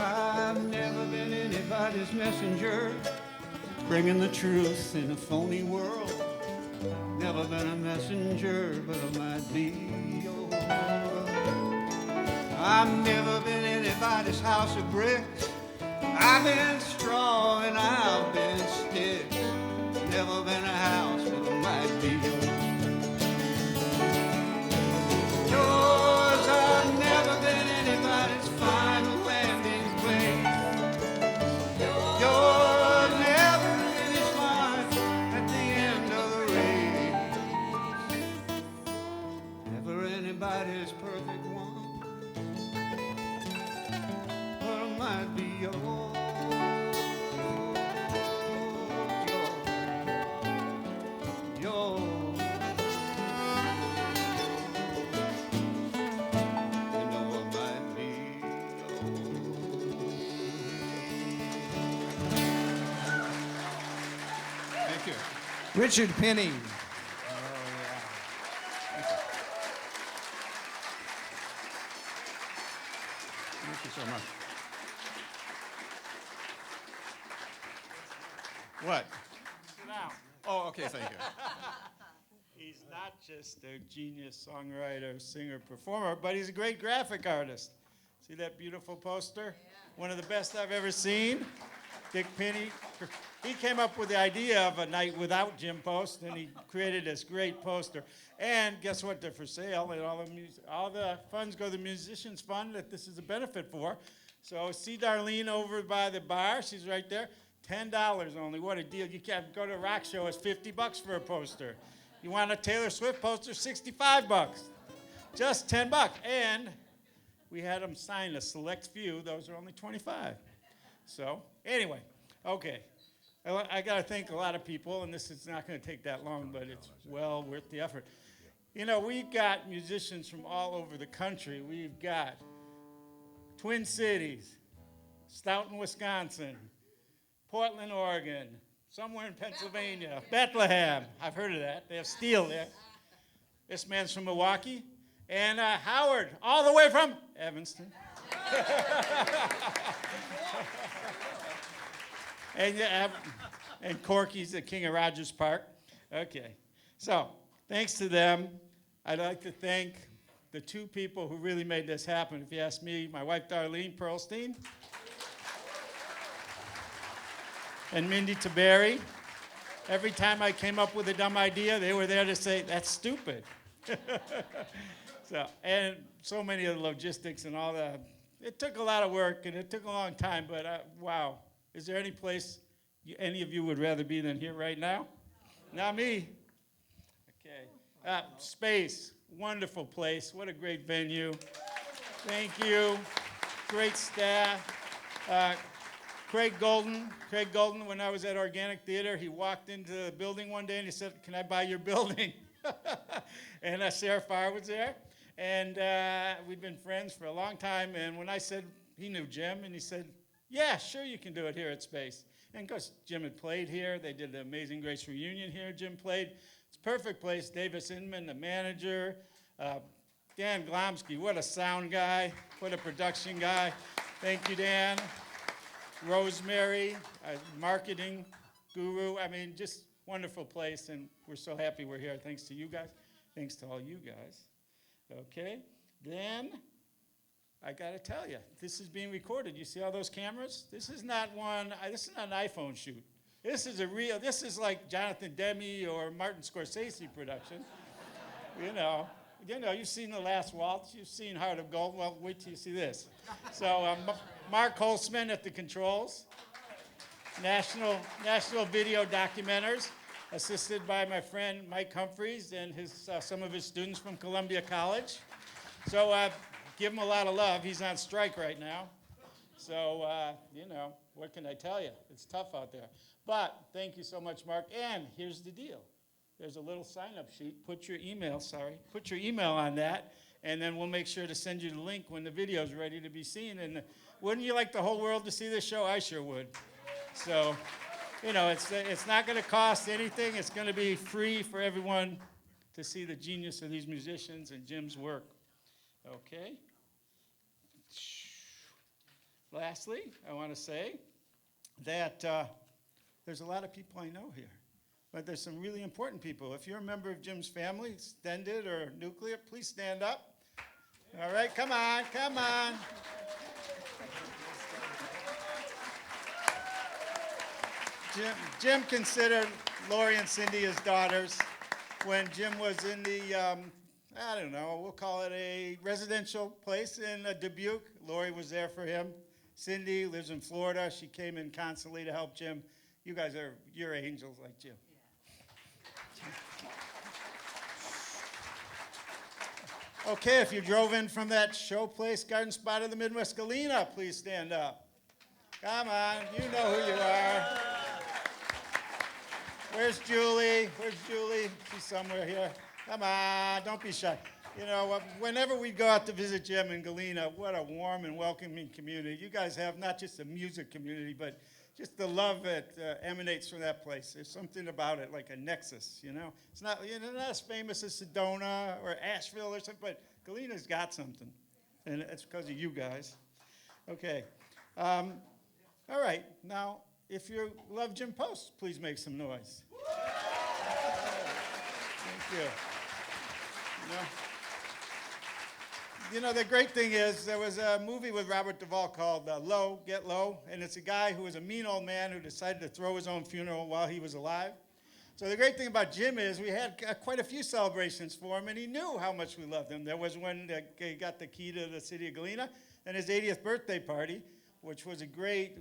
I've never been anybody's messenger, bringing the truth in a phony world. Never been a messenger, but I might be yours. I've never been anybody's house of bricks. I've been straw and I've been sticks. Never been a house, but I might be yours. Yours, I've never been anybody's final landing place. Yours, never a finish line at the end of the race. Never anybody's perfect one, but I might be yours. Yours. Richard Pinney. Thank you so much. What? Sit down. Oh, okay, thank you. He's not just a genius songwriter, singer, performer, but he's a great graphic artist. See that beautiful poster? One of the best I've ever seen. Dick Pinney, he came up with the idea of a night without Jim Post, and he created this great poster. And guess what? They're for sale, and all the funds go to the Musicians Fund that this is a benefit for. So see Darlene over by the bar. She's right there. $10 only. What a deal. You can't go to a rock show. It's $50 for a poster. You want a Taylor Swift poster? $65. Just $10. And we had them sign a select few. Those are only 25. So anyway, okay. I got to thank a lot of people, and this is not going to take that long, but it's well worth the effort. You know, we've got musicians from all over the country. We've got Twin Cities, Stoughton, Wisconsin, Portland, Oregon, somewhere in Pennsylvania, Bethlehem. I've heard of that. They have steel there. This man's from Milwaukee. And Howard, all the way from Evanston. And Corky's the king of Rogers Park. Okay. So, thanks to them. I'd like to thank the two people who really made this happen. If you ask me, my wife Darlene Pearlstein and Mindy Taberry. Every time I came up with a dumb idea, they were there to say, that's stupid. And so many of the logistics and all that. It took a lot of work, and it took a long time, but wow. Is there any place any of you would rather be than here right now? Not me. Okay. Space, wonderful place. What a great venue. Thank you. Great staff. Craig Golden, when I was at Organic Theater, he walked into the building one day and he said, "Can I buy your building?" And Sarah Farr was there. And we'd been friends for a long time. And when I said, he knew Jim, and he said, "Yeah, sure, you can do it here at Space." And of course, Jim had played here. They did the Amazing Grace reunion here. Jim played. It's a perfect place. Davis Inman, the manager. Dan Glomsky, what a sound guy. What a production guy. Thank you, Dan. Rosemary, marketing guru. I mean, just wonderful place, and we're so happy we're here. Thanks to you guys. Thanks to all you guys. Okay, then I got to tell you, this is being recorded. You see all those cameras? This is not an iPhone shoot. This is like Jonathan Demme or Martin Scorsese production. You've seen The Last Waltz. You've seen Heart of Gold. Well, wait till you see this. So Mark Holtzman at the controls. National Video Documenters, assisted by my friend Mike Humphreys and some of his students from Columbia College. So give him a lot of love. He's on strike right now. So, what can I tell you? It's tough out there. But thank you so much, Mark. And here's the deal. There's a little sign-up sheet. Put your email on that, and then we'll make sure to send you the link when the video's ready to be seen. And wouldn't you like the whole world to see this show? I sure would. So, it's not going to cost anything. It's going to be free for everyone to see the genius of these musicians and Jim's work. Okay? Lastly, I want to say that there's a lot of people I know here, but there's some really important people. If you're a member of Jim's family, extended or nuclear, please stand up. All right, come on. Jim considered Lori and Cindy his daughters. When Jim was in the, we'll call it a residential place in Dubuque, Lori was there for him. Cindy lives in Florida. She came in constantly to help Jim. You guys you're angels like Jim. Okay, if you drove in from that show place, Garden Spot of the Midwest Galena, please stand up. Come on, you know who you are. Where's Julie? She's somewhere here. Come on, don't be shy. Whenever we go out to visit Jim in Galena, what a warm and welcoming community. You guys have not just a music community, but just the love that emanates from that place. There's something about it, like a nexus, It's not, not as famous as Sedona or Asheville or something, but Galena's got something, and it's because of you guys. Okay. All right. Now, if you love Jim Post, please make some noise. Thank you. The great thing is there was a movie with Robert Duvall called Get Low, and it's a guy who was a mean old man who decided to throw his own funeral while he was alive. So the great thing about Jim is we had quite a few celebrations for him, and he knew how much we loved him. There was one that he got the key to the city of Galena, and his 80th birthday party, which was a great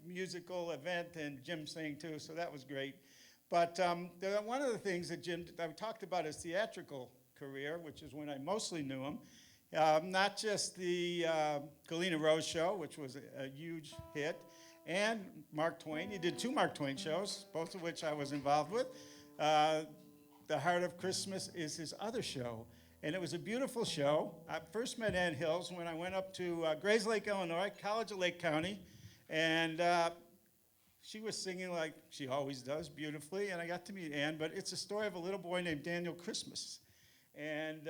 musical event, and Jim sang too, so that was great. But one of the things that Jim talked about his theatrical career, which is when I mostly knew him, not just the Galena Rose Show, which was a huge hit, and Mark Twain. He did 2 Mark Twain shows, both of which I was involved with. The Heart of Christmas is his other show, and it was a beautiful show. I first met Ann Hills when I went up to Grays Lake, Illinois, College of Lake County, and she was singing like she always does, beautifully, and I got to meet Ann, but it's a story of a little boy named Daniel Christmas. And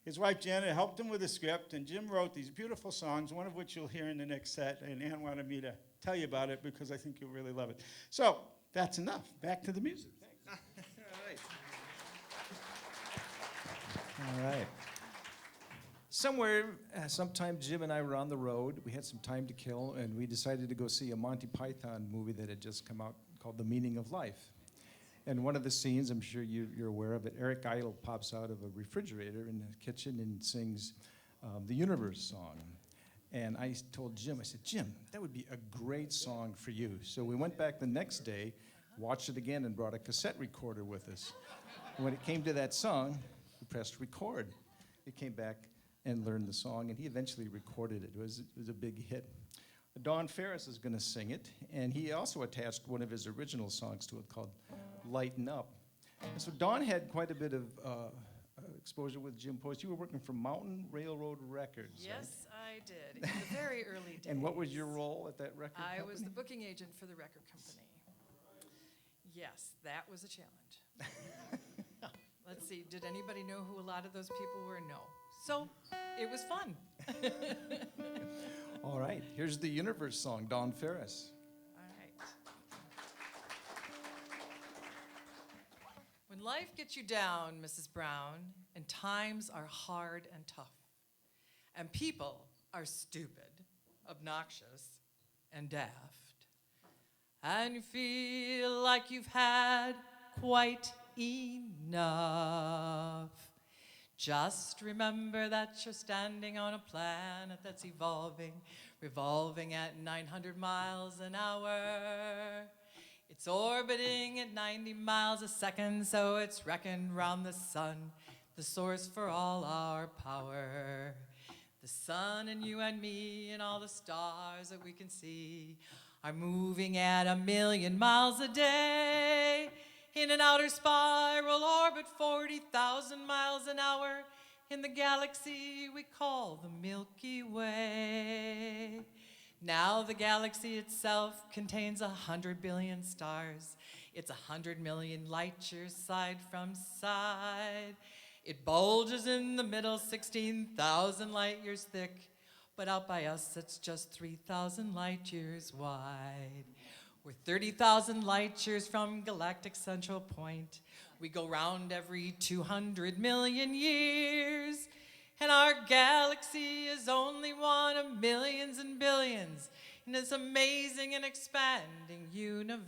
his wife Janet helped him with the script, and Jim wrote these beautiful songs, one of which you'll hear in the next set, and Ann wanted me to tell you about it because I think you'll really love it. So that's enough. Back to the music. Thanks. All right. Sometime Jim and I were on the road. We had some time to kill, and we decided to go see a Monty Python movie that had just come out called The Meaning of Life. And one of the scenes, I'm sure you're aware of it, Eric Idle pops out of a refrigerator in the kitchen and sings the Universe song. And I told Jim, I said, Jim, that would be a great song for you. So we went back the next day, watched it again, and brought a cassette recorder with us. And when it came to that song, we pressed record. He came back and learned the song, and he eventually recorded it. It was a big hit. Don Farris is going to sing it, and he also attached one of his original songs to it called Lighten Up. And so Don had quite a bit of exposure with Jim Post. You were working for Mountain Railroad Records. Yes, I did, in the very early days. And what was your role at that record I company? was the booking agent for the record company. Yes, that was a challenge. Let's see, did anybody know who a lot of those people were? No. So, it was fun. All right, here's the Universe song, Don Farris. All right. When life gets you down, Mrs. Brown, and times are hard and tough, and people are stupid, obnoxious, and daft, and you feel like you've had quite enough, just remember that you're standing on a planet that's evolving, revolving at 900 miles an hour. It's orbiting at 90 miles a second, so it's reckoned round the sun, the source for all our power. The sun and you and me and all the stars that we can see are moving at 1,000,000 miles a day in an outer spiral orbit 40,000 miles an hour in the galaxy we call the Milky Way. Now the galaxy itself contains 100 billion stars. It's 100 million light years side from side. It bulges in the middle 16,000 light years thick, but out by us it's just 3,000 light years wide. We're 30,000 light years from galactic central point. We go round every 200 million years. And our galaxy is only one of millions and billions in this amazing and expanding universe.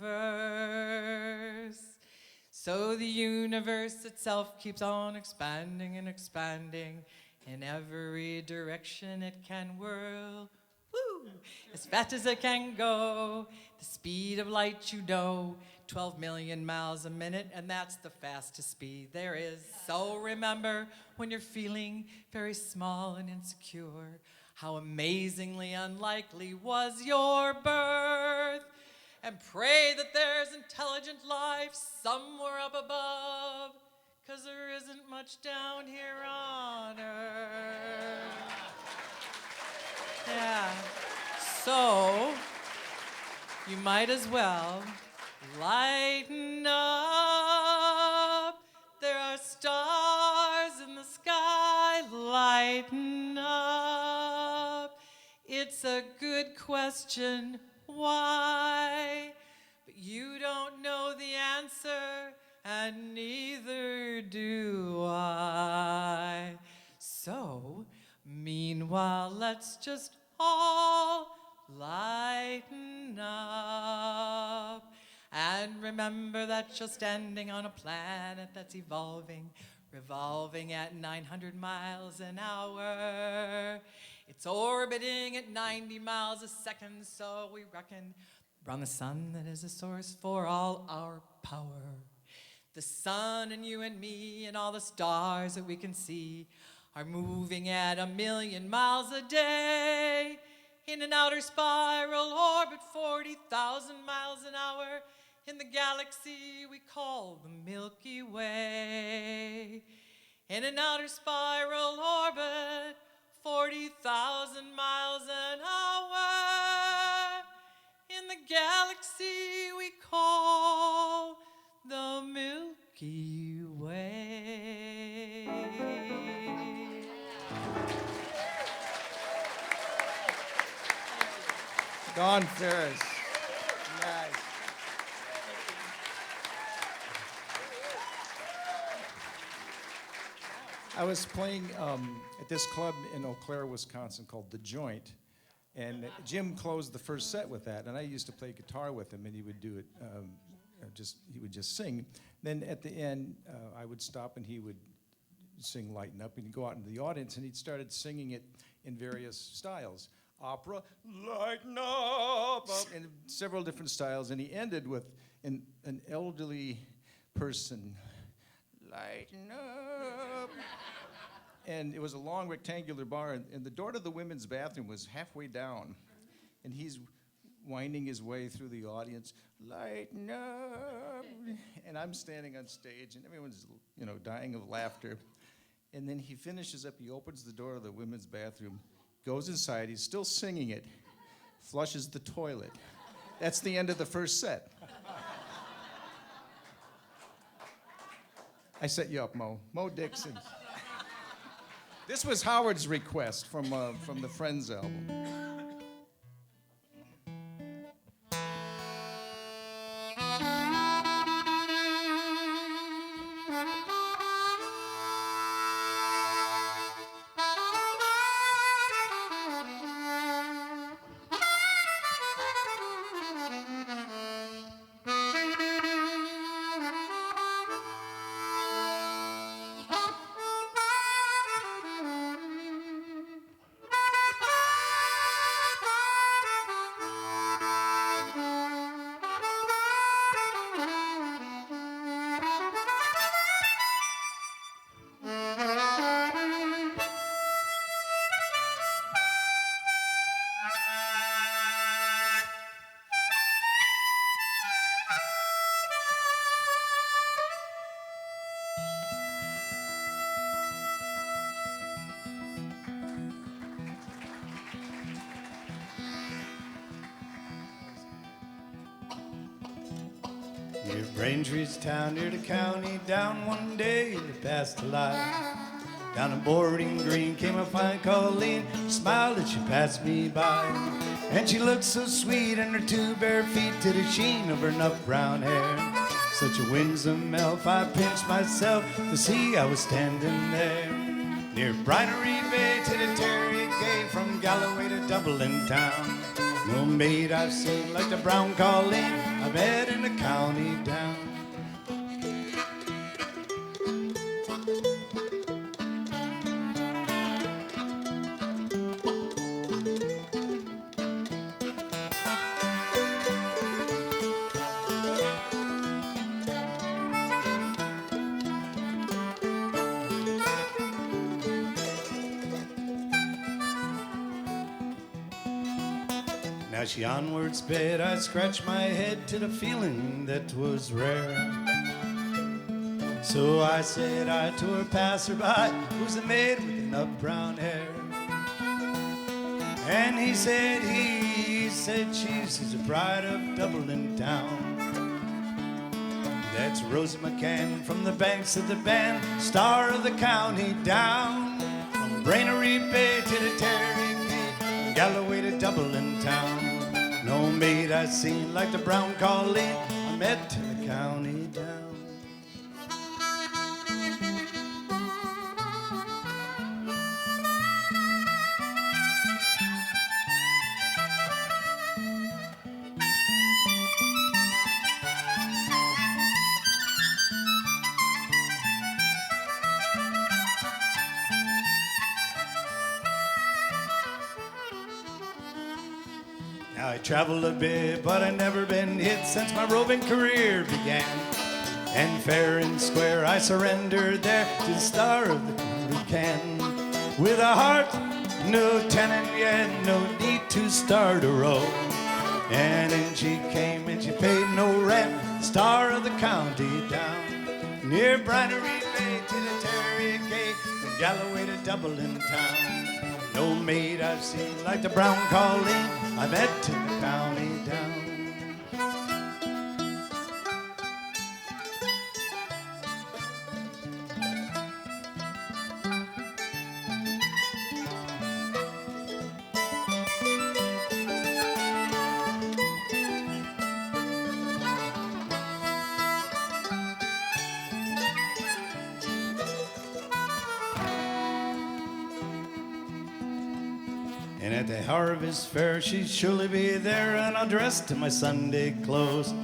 So the universe itself keeps on expanding and expanding in every direction it can whirl. Woo! As fast as it can go, the speed of light, 12 million miles a minute, and that's the fastest speed there is. So remember, when you're feeling very small and insecure, how amazingly unlikely was your birth, and pray that there's intelligent life somewhere up above, 'cause there isn't much down here on Earth. Yeah. So, you might as well lighten up. There are stars in the sky. Lighten up. It's a good question, why? But you don't know the answer, and neither do I. So, meanwhile, let's just all lighten up. And remember that you're standing on a planet that's evolving, revolving at 900 miles an hour. It's orbiting at 90 miles a second, so we reckon around the sun that is a source for all our power. The sun and you and me and all the stars that we can see are moving at 1,000,000 miles a day in an outer spiral orbit 40,000 miles an hour in the galaxy we call the Milky Way. In an outer spiral orbit 40,000 miles an hour in the galaxy we call the Milky Way. Don Farris. Nice. I was playing at this club in Eau Claire, Wisconsin called The Joint. And Jim closed the first set with that. And I used to play guitar with him, and he would do it, he would just sing. Then at the end, I would stop and he would sing Lighten Up. And he'd go out into the audience and he'd started singing it in various styles. Opera, lighten up, in several different styles. And he ended with an elderly person, lighten up. And it was a long rectangular bar, and the door to the women's bathroom was halfway down. and he's winding his way through the audience, lighten up, and I'm standing on stage, and everyone's, dying of laughter. And then he finishes up, he opens the door of the women's bathroom, goes inside, he's still singing it, flushes the toilet. That's the end of the first set. I set you up, Mo. Mo Dixon. This was Howard's request from the Friends album. Near Braintree's town, near the county, down one day they passed a light. Down a boarding green came a fine Colleen, smiled as she passed me by. And she looked so sweet, and her two bare feet to the sheen of her nut brown hair. Such a winsome elf, I pinched myself to see I was standing there. Near Brinery Bay to the Terry Gay, from Galloway to Dublin town. No maid I've seen like the brown Colleen I met in the county down. As she onward sped, I scratched my head to the feeling that was rare. So I said to her passerby, who's a maid with the nut brown hair? And he said she's a bride of Dublin town. That's Rosie McCann from the banks of the Bann, star of the county down. From Brainery Bay to the Terry Gate, from Galloway to Dublin town. No maid I seen like the brown Colleen I met in the county down. Now I traveled a bit, but I never been hit since my roving career began. And fair and square I surrendered there to the star of the county can. With a heart, no tenant yet, no need to start a row. And in she came and she paid no rent, star of the county down. Near Brinery Bay to the Terry Gate, from Galloway to Dublin town. No maid I've seen like the brown Colleen I met in the county down. And at the harvest fair she'd surely be there, and I'll dress in my Sunday clothes,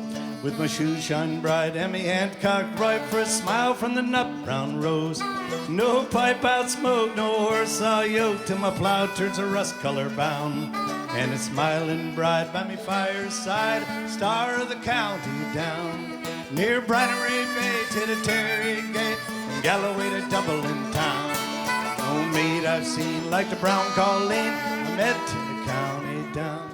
with my shoes shine bright and me hand cocked right for a smile from the nut brown rose. No pipe out smoke, no horse all yoked, till my plow turns a rust color bound. And it's smiling bright by me fireside, star of the county down. Near Brinery Bay to the Terry Gate, from Galloway to Dublin town. No maid I've seen like the brown Colleen I met in the county down.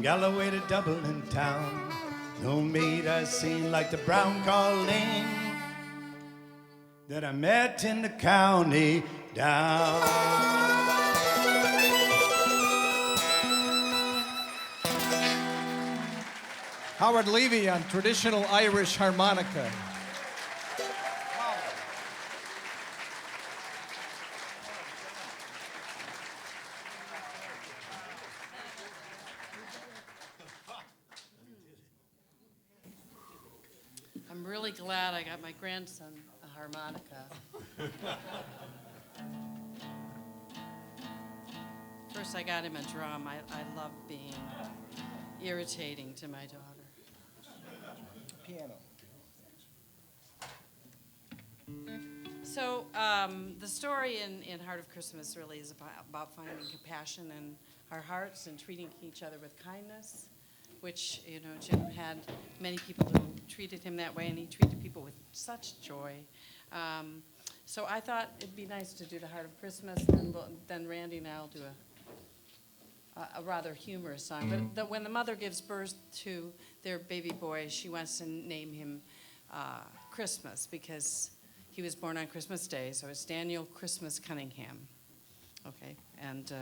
from Galloway to Dublin town. No maid I seen like the brown Colleen that I met in the county down. Howard Levy on traditional Irish harmonica. I'm really glad I got my grandson a harmonica. First, I got him a drum. I love being irritating to my daughter. Piano. So the story in Heart of Christmas really is about finding compassion in our hearts and treating each other with kindness, which, you know, Jim had many people who treated him that way, and he treated people with such joy. So I thought it'd be nice to do the Heart of Christmas, and then Randy and I'll do a rather humorous song. But when the mother gives birth to their baby boy, she wants to name him Christmas because he was born on Christmas Day, so it's Daniel Christmas Cunningham. Okay, and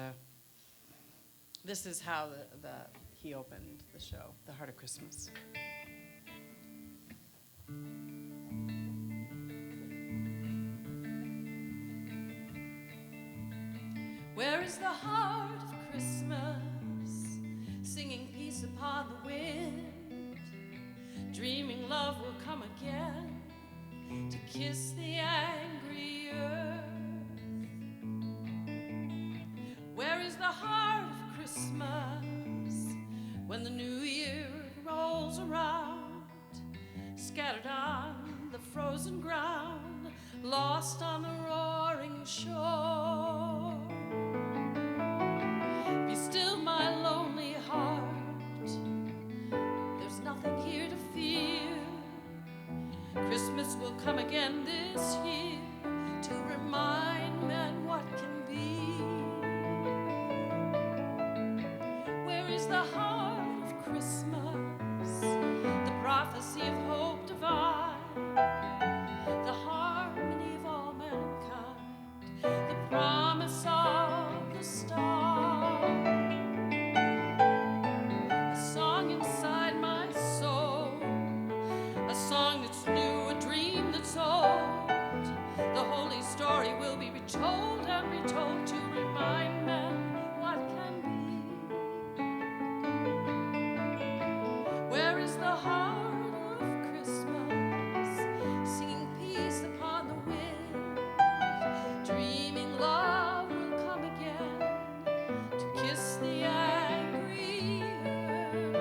this is how he opened the show, The Heart of Christmas. Where is the heart of Christmas, singing peace upon the wind, dreaming love will come again to kiss the angry earth? Where is the heart of Christmas when the new year rolls around, scattered on the frozen ground, lost on the roaring shore? Be still, my lonely heart, there's nothing here to fear. Christmas will come again this year to remind men what can be. Where is the heart of Christmas, the prophecy of hope divine, the harmony of all mankind, the promise of the star? A song inside my soul, a song that's new, a dream that's old. The holy story will be retold and retold to remind men what can be. Where is the heart of Christmas, singing peace upon the wind, dreaming love will come again to kiss the angry earth?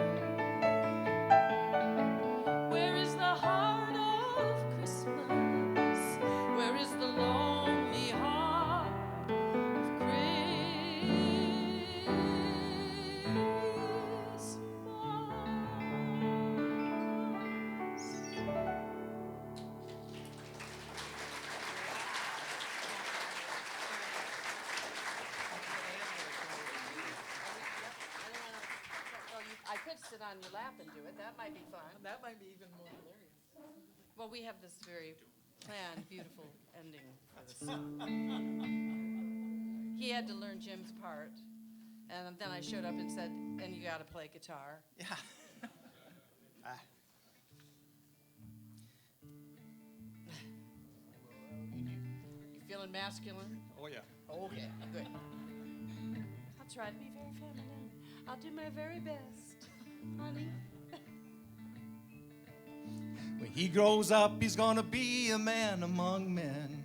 Where is the heart of Christmas? Where is the lonely heart of Christmas? I could sit on your lap and do it. That might be fun. That might be even more hilarious. Well, we have this very planned, beautiful ending for this song. He had to learn Jim's part, and then I showed up and said, "And you got to play guitar." Yeah. You feeling masculine? Oh, yeah. Okay, good. I'll try to be very feminine. I'll do my very best, honey. When he grows up, he's gonna be a man among men.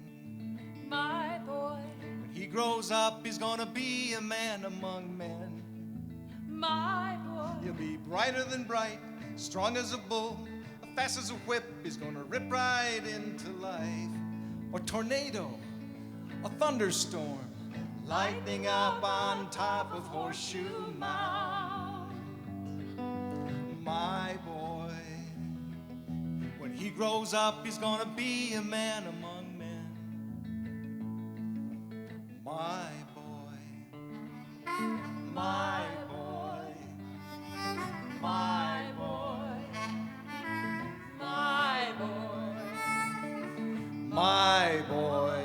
My boy, When he grows up, he's gonna be a man among men. my boy. He'll be brighter than bright, strong as a bull, fast as a whip. He's gonna rip right into life. A tornado, a thunderstorm, lightning up on top of Horseshoe Mound. My boy, when he grows up, he's gonna be a man among men. My boy, my boy. my boy,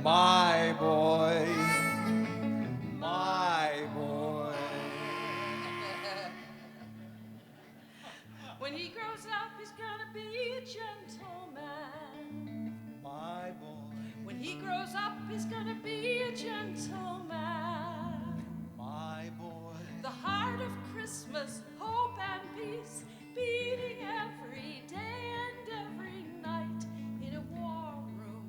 my boy, my boy. When he grows up, he's gonna be a gentleman. My boy, When he grows up, he's gonna be a gentleman. my boy, The heart of Christmas, hope and peace, beating every day and every night in a war room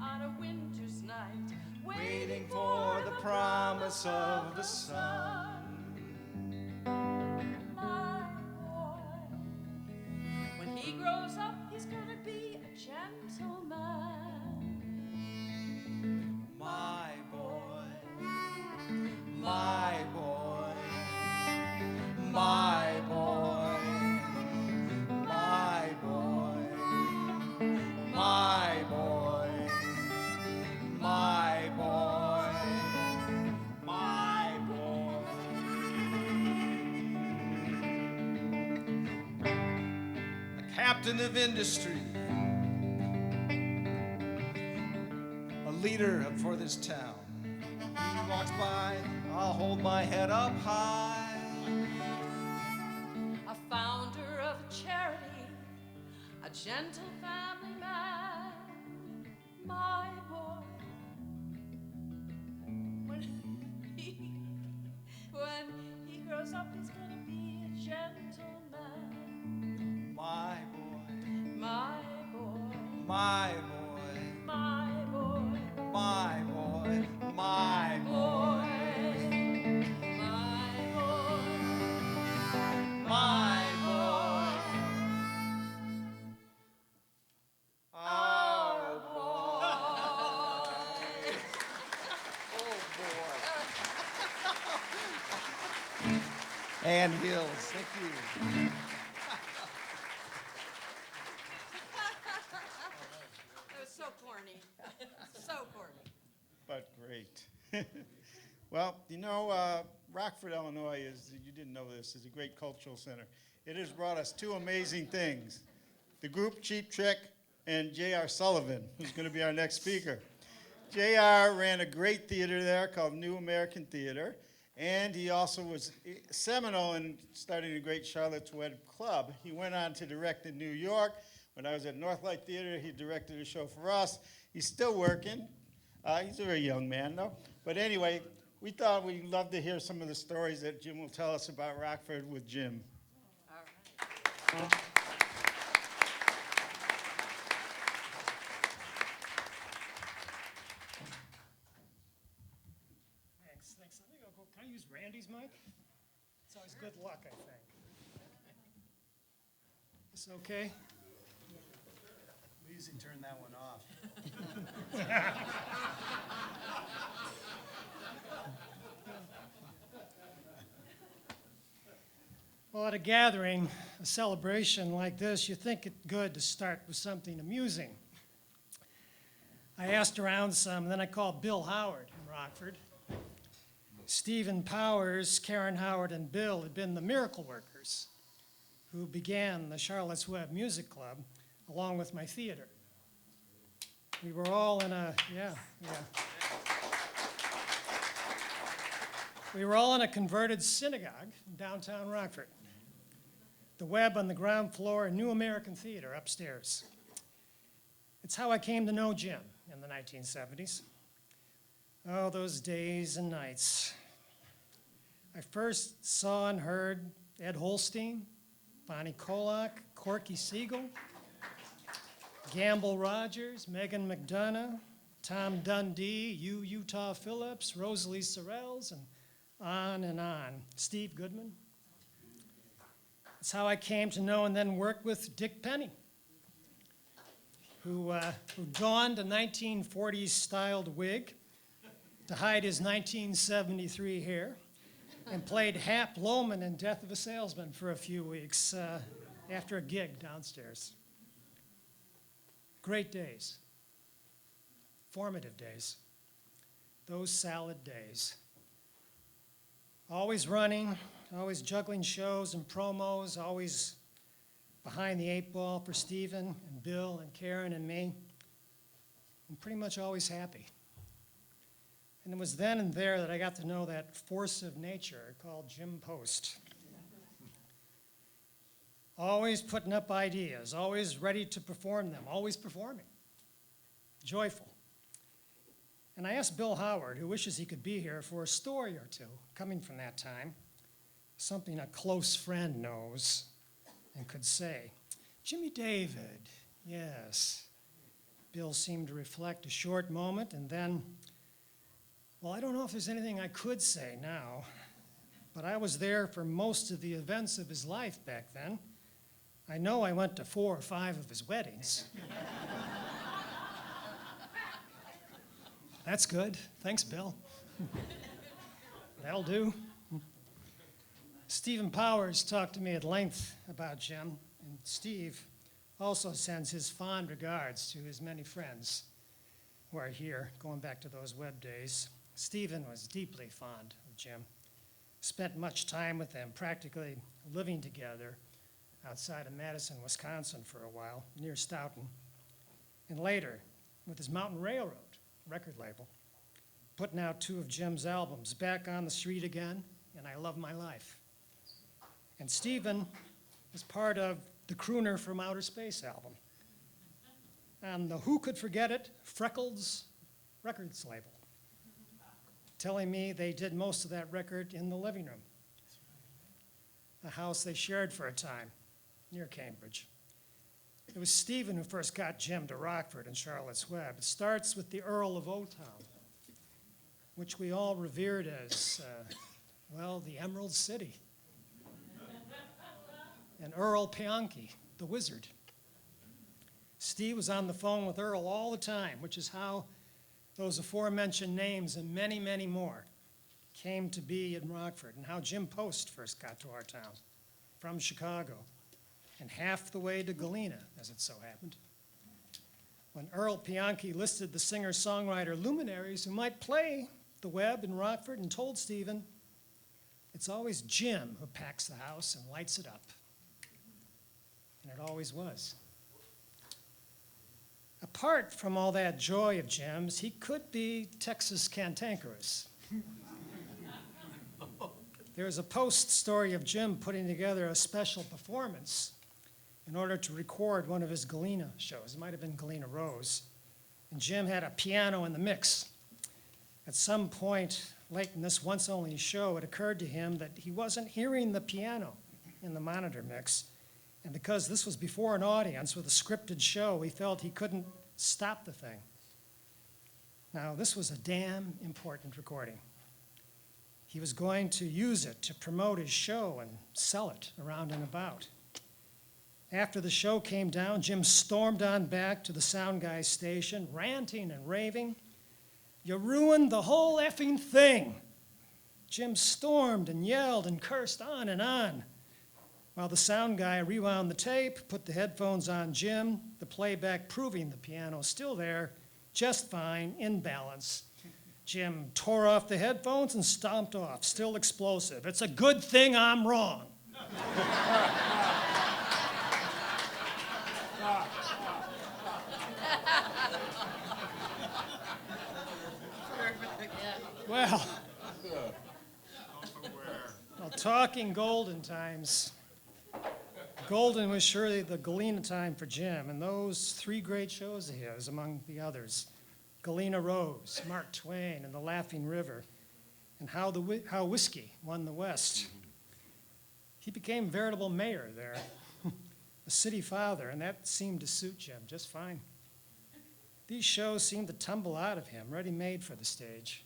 on a winter's night, waiting for the promise of the sun. My boy. When he grows up, he's gonna be a gentleman. My boy, my boy, my boy, my boy, my boy, my boy, my boy. A captain of industry, a leader for this town. He walks by, I'll hold my head up high. A founder of a charity, a gentle family man, my boy. When he grows up, he's gonna be a gentleman. My boy, My boy, my boy, my boy, my boy, my boy, my boy, my boy, our boy. Oh boy. And Hills, thank you. That was so corny. So corny. But great. Well, you know, Rockford, Illinois is, you didn't know this, is a great cultural center. It has brought us two amazing things. The group Cheap Trick and J.R. Sullivan, who's going to be our next speaker. J.R. ran a great theater there called New American Theater, and he also was seminal in starting a great Charlotte's Web Club. He went on to direct in New York. When I was at Northlight Theater, he directed a show for us. He's still working. He's a very young man, though. But anyway, we thought we'd love to hear some of the stories that Jim will tell us about Rockford with Jim. All right. Thanks. Let me go. Can I use Randy's mic? It's always good luck, I think. Is this okay? We usually turn that one off. Well, at a gathering, a celebration like this, you think it good to start with something amusing. I asked around some, and then I called Bill Howard in Rockford. Stephen Powers, Karen Howard, and Bill had been the miracle workers who began the Charlotte's Web Music Club along with my theater. We were all in a, We were all in a converted synagogue in downtown Rockford. The Web on the ground floor and New American Theater upstairs. It's how I came to know Jim in the 1970s. Oh, those days and nights. I first saw and heard Ed Holstein, Bonnie Kolak, Corky Siegel, Gamble Rogers, Megan McDonough, Tom Dundee, Utah Phillips, Rosalie Sorrells, and on, Steve Goodman. That's how I came to know and then work with Dick Pinney, who donned a 1940s styled wig to hide his 1973 hair and played Hap Lohman in Death of a Salesman for a few weeks after a gig downstairs. Great days, formative days, those salad days. Always running, always juggling shows and promos, always behind the eight ball for Stephen and Bill and Karen and me. and pretty much always happy. And it was then and there that I got to know that force of nature called Jim Post. Always putting up ideas, always ready to perform them, always performing, joyful. And I asked Bill Howard, who wishes he could be here, for a story or two coming from that time, something a close friend knows and could say. Jimmy David, yes. Bill seemed to reflect a short moment and then, well, I don't know if there's anything I could say now, but I was there for most of the events of his life back then. I know I went to 4 or 5 of his weddings. That's good. Thanks, Bill. That'll do. Stephen Powers talked to me at length about Jim, and Steve also sends his fond regards to his many friends who are here, going back to those web days. Stephen was deeply fond of Jim, spent much time with them, practically living together outside of Madison, Wisconsin for a while, near Stoughton, and later with his Mountain Railroad record label, putting out 2 of Jim's albums, Back on the Street Again and I Love My Life. And Stephen was part of the Crooner from Outer Space album, and the Who Could Forget It Freckles Records label, telling me they did most of that record in the living room, a house they shared for a time near Cambridge. It was Stephen who first got Jim to Rockford and Charlotte's Web. It starts with the Earl of O-Town, which we all revered as, well, the Emerald City. And Earl Pianki, the wizard. Steve was on the phone with Earl all the time, which is how those aforementioned names and many, many more came to be in Rockford, and how Jim Post first got to our town from Chicago and half the way to Galena, as it so happened. When Earl Pianki listed the singer-songwriter luminaries who might play the Web in Rockford and told Stephen, it's always Jim who packs the house and lights it up. And it always was. Apart from all that joy of Jim's, he could be Texas cantankerous. There's a Post story of Jim putting together a special performance in order to record one of his Galena shows. It might have been Galena Rose. And Jim had a piano in the mix. At some point late in this once-only show, it occurred to him that he wasn't hearing the piano in the monitor mix. And because this was before an audience with a scripted show, he felt he couldn't stop the thing. Now, this was a damn important recording. He was going to use it to promote his show and sell it around and about. After the show came down, Jim stormed on back to the sound guy's station, ranting and raving. You ruined the whole effing thing. Jim stormed and yelled and cursed on and on, while the sound guy rewound the tape, put the headphones on Jim, the playback proving the piano still there, just fine, in balance. Jim tore off the headphones and stomped off, still explosive. It's a good thing I'm wrong. Well, talking golden times. Golden was surely the Galena time for Jim, and those 3 great shows of his, among the others, Galena Rose, Mark Twain, and the Laughing River, and how whiskey won the West. He became veritable mayor there, a city father, and that seemed to suit Jim just fine. These shows seemed to tumble out of him, ready-made for the stage.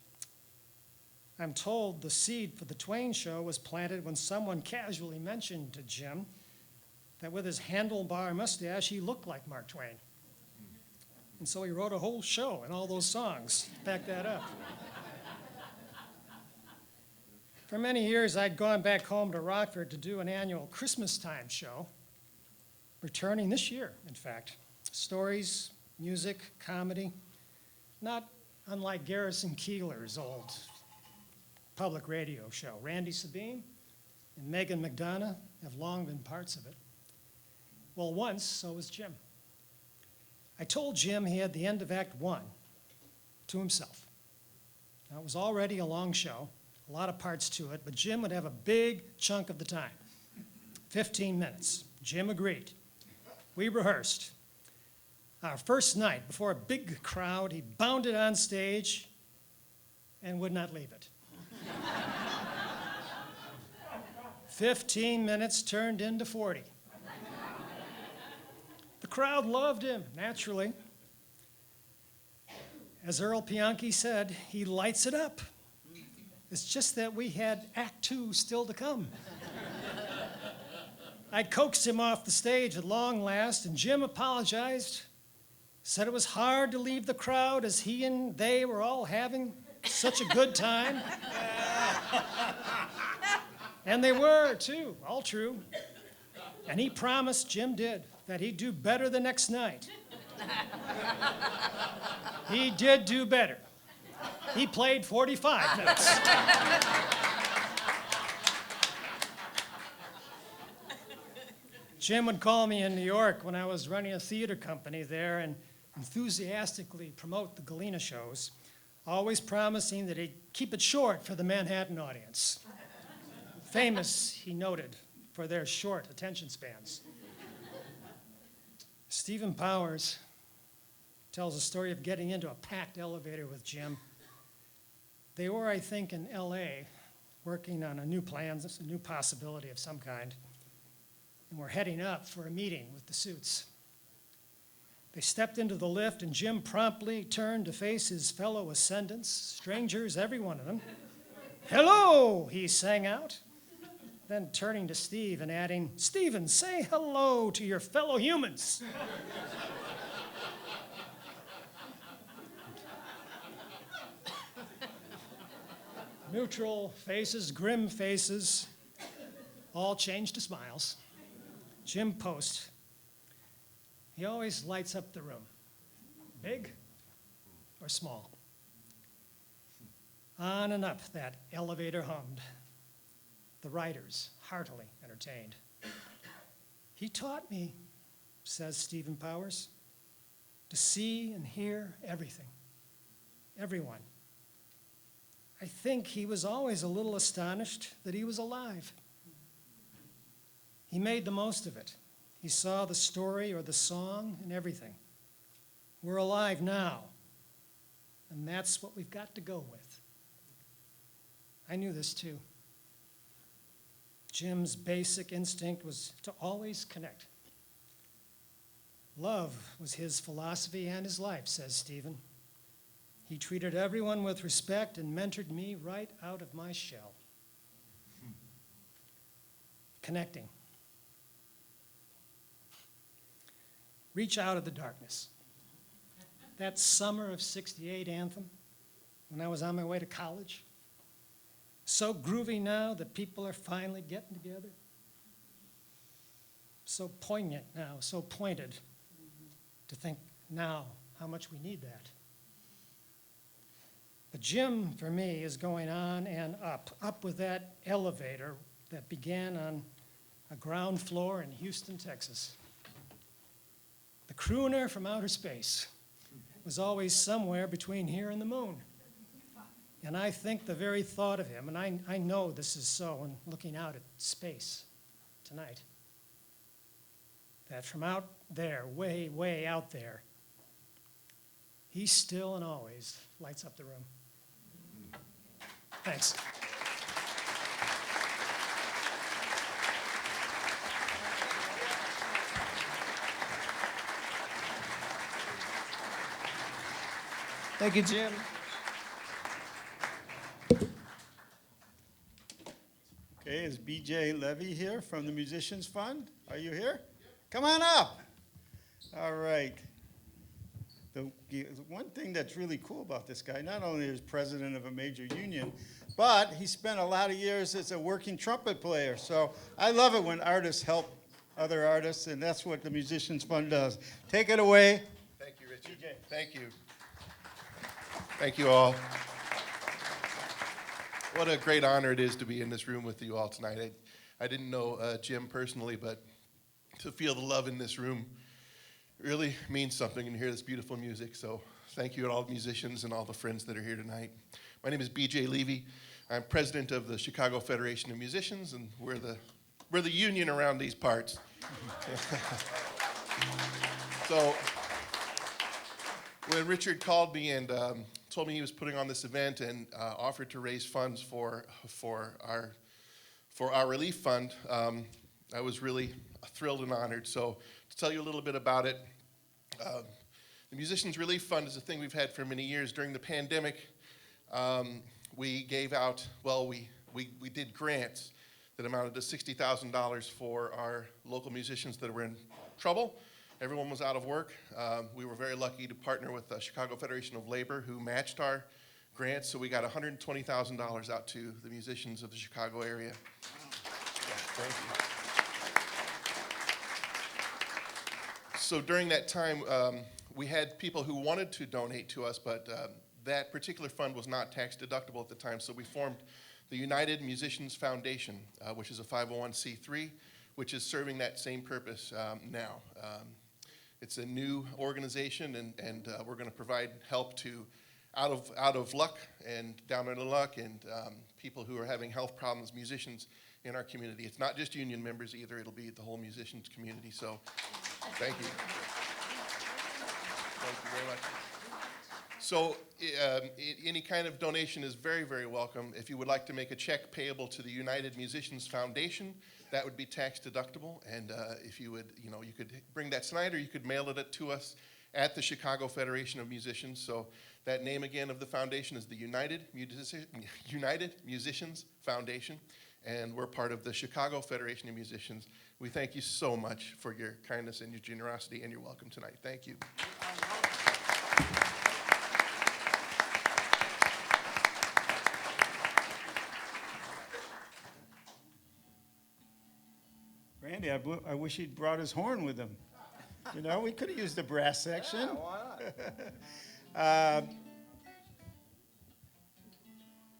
I'm told the seed for the Twain show was planted when someone casually mentioned to Jim that with his handlebar mustache, he looked like Mark Twain. And so he wrote a whole show and all those songs to back that up. For many years, I'd gone back home to Rockford to do an annual Christmas time show, returning this year, in fact. Stories, music, comedy, not unlike Garrison Keillor's old public radio show. Randy Sabien and Megan McDonough have long been parts of it. Well, once, so was Jim. I told Jim he had the end of Act 1 to himself. Now, it was already a long show, a lot of parts to it, but Jim would have a big chunk of the time, 15 minutes. Jim agreed. We rehearsed. Our first night, before a big crowd, he bounded on stage and would not leave it. 15 minutes turned into 40. The crowd loved him, naturally. As Earl Pianki said, he lights it up. It's just that we had Act 2 still to come. I coaxed him off the stage at long last, and Jim apologized, said it was hard to leave the crowd as he and they were all having such a good time. And they were, too, all true. And he promised, Jim did, that he'd do better the next night. He did do better. He played 45 minutes. Jim would call me in New York when I was running a theater company there and enthusiastically promote the Galena shows, always promising that he'd keep it short for the Manhattan audience. Famous, he noted, for their short attention spans. Stephen Powers tells a story of getting into a packed elevator with Jim. They were, I think, in LA, working on a new plan, a new possibility of some kind, and were heading up for a meeting with the suits. They stepped into the lift, and Jim promptly turned to face his fellow ascendants, strangers, every one of them. "Hello," he sang out. Then turning to Steve and adding, "Stephen, say hello to your fellow humans." Neutral faces, grim faces, all changed to smiles. Jim Post, he always lights up the room, big or small. On and up that elevator hummed. The writers heartily entertained. He taught me, says Stephen Powers, to see and hear everything, everyone. I think he was always a little astonished that he was alive. He made the most of it. He saw the story or the song and everything. We're alive now, and that's what we've got to go with. I knew this too. Jim's basic instinct was to always connect. Love was his philosophy and his life, says Stephen. He treated everyone with respect and mentored me right out of my shell. Connecting. Reach out of the darkness. That summer of '68 anthem, when I was on my way to college. So groovy now that people are finally getting together. So poignant now, so pointed to think now how much we need that. But Jim, for me, is going on and up with that elevator that began on a ground floor in Houston, Texas. The crooner from outer space was always somewhere between here and the moon. And I think the very thought of him, and I know this is so in looking out at space tonight, that from out there, way, way out there, he still and always lights up the room. Thanks. Thank you, Jim. Okay, is BJ Levy here from the Musicians Fund? Are you here? Come on up. All right. The one thing that's really cool about this guy, not only is president of a major union, but he spent a lot of years as a working trumpet player. So I love it when artists help other artists, and that's what the Musicians Fund does. Take it away. Thank you, Richard. BJ. Thank you. Thank you all. What a great honor it is to be in this room with you all tonight. I didn't know Jim personally, but to feel the love in this room It really means something to hear this beautiful music. So thank you to all the musicians and all the friends that are here tonight. My name is B.J. Levy. I'm president of the Chicago Federation of Musicians, and we're the union around these parts. So when Richard called me and told me he was putting on this event and offered to raise funds for our relief fund, I was really thrilled and honored. So to tell you a little bit about it, the Musicians Relief Fund is a thing we've had for many years. During the pandemic, we gave out, we did grants that amounted to $60,000 for our local musicians that were in trouble. Everyone was out of work. We were very lucky to partner with the Chicago Federation of Labor, who matched our grants, so we got $120,000 out to the musicians of the Chicago area. Thank you. So during that time, we had people who wanted to donate to us, but that particular fund was not tax deductible at the time, so we formed the United Musicians Foundation, which is a 501c3, which is serving that same purpose now. It's a new organization, and we're going to provide help to out of luck and down on the luck and people who are having health problems, musicians in our community. It's not just union members either, it'll be the whole musicians community, so thank you. Thank you very much. So any kind of donation is very, very welcome. If you would like to make a check payable to the United Musicians Foundation, that would be tax deductible. And if you would, you could bring that tonight, or you could mail it to us at the Chicago Federation of Musicians. So that name again of the foundation is the United Musicians Foundation. And we're part of the Chicago Federation of Musicians. We thank you so much for your kindness and your generosity, and you're welcome tonight. Thank you. Randy, I wish he'd brought his horn with him. We could have used the brass section. Yeah, why not?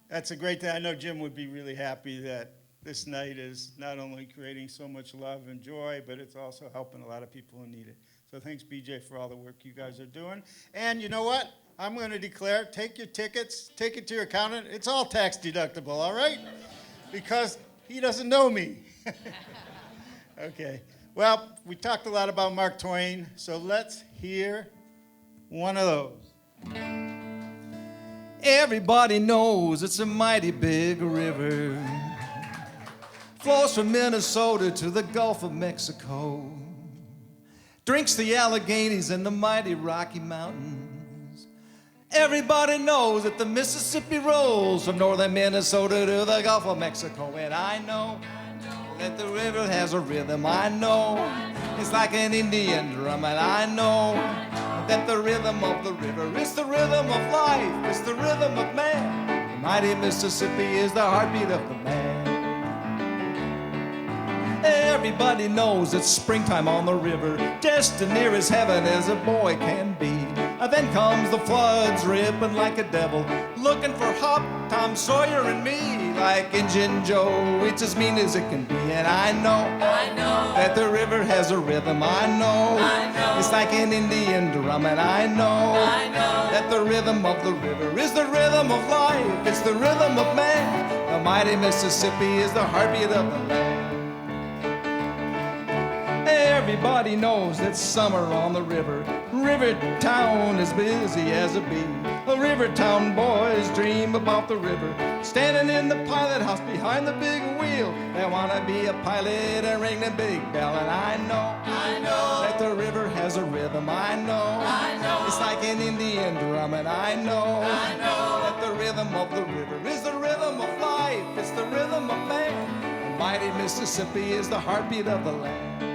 That's a great thing. I know Jim would be really happy that this night is not only creating so much love and joy, but it's also helping a lot of people who need it. So thanks, BJ, for all the work you guys are doing. And you know what? I'm going to declare, take your tickets, take it to your accountant. It's all tax deductible, all right? Because he doesn't know me. Okay. Well, we talked a lot about Mark Twain, so let's hear one of those. Everybody knows it's a mighty big river. Flows from Minnesota to the Gulf of Mexico. Drinks the Alleghenies and the mighty Rocky Mountains. Everybody knows that the Mississippi rolls from northern Minnesota to the Gulf of Mexico. And I know that the river has a rhythm. I know it's like an Indian drum. And I know that the rhythm of the river is the rhythm of life. It's the rhythm of man. The mighty Mississippi is the heartbeat of the man. Everybody knows it's springtime on the river, just as near as heaven as a boy can be. Then comes the floods ripping like a devil, looking for Hop, Tom Sawyer, and me. Like Injun Joe, it's as mean as it can be. And I know that the river has a rhythm. I know it's like an Indian drum. And I know that the rhythm of the river is the rhythm of life. It's the rhythm of man. The mighty Mississippi is the heartbeat of the land. Everybody knows it's summer on the river. River town is busy as a bee. The river town boys dream about the river. Standing in the pilot house behind the big wheel. They want to be a pilot and ring the big bell. And I know that the river has a rhythm. I know it's like an Indian drum. And I know that the rhythm of the river is the rhythm of life. It's the rhythm of man. The mighty Mississippi is the heartbeat of the land.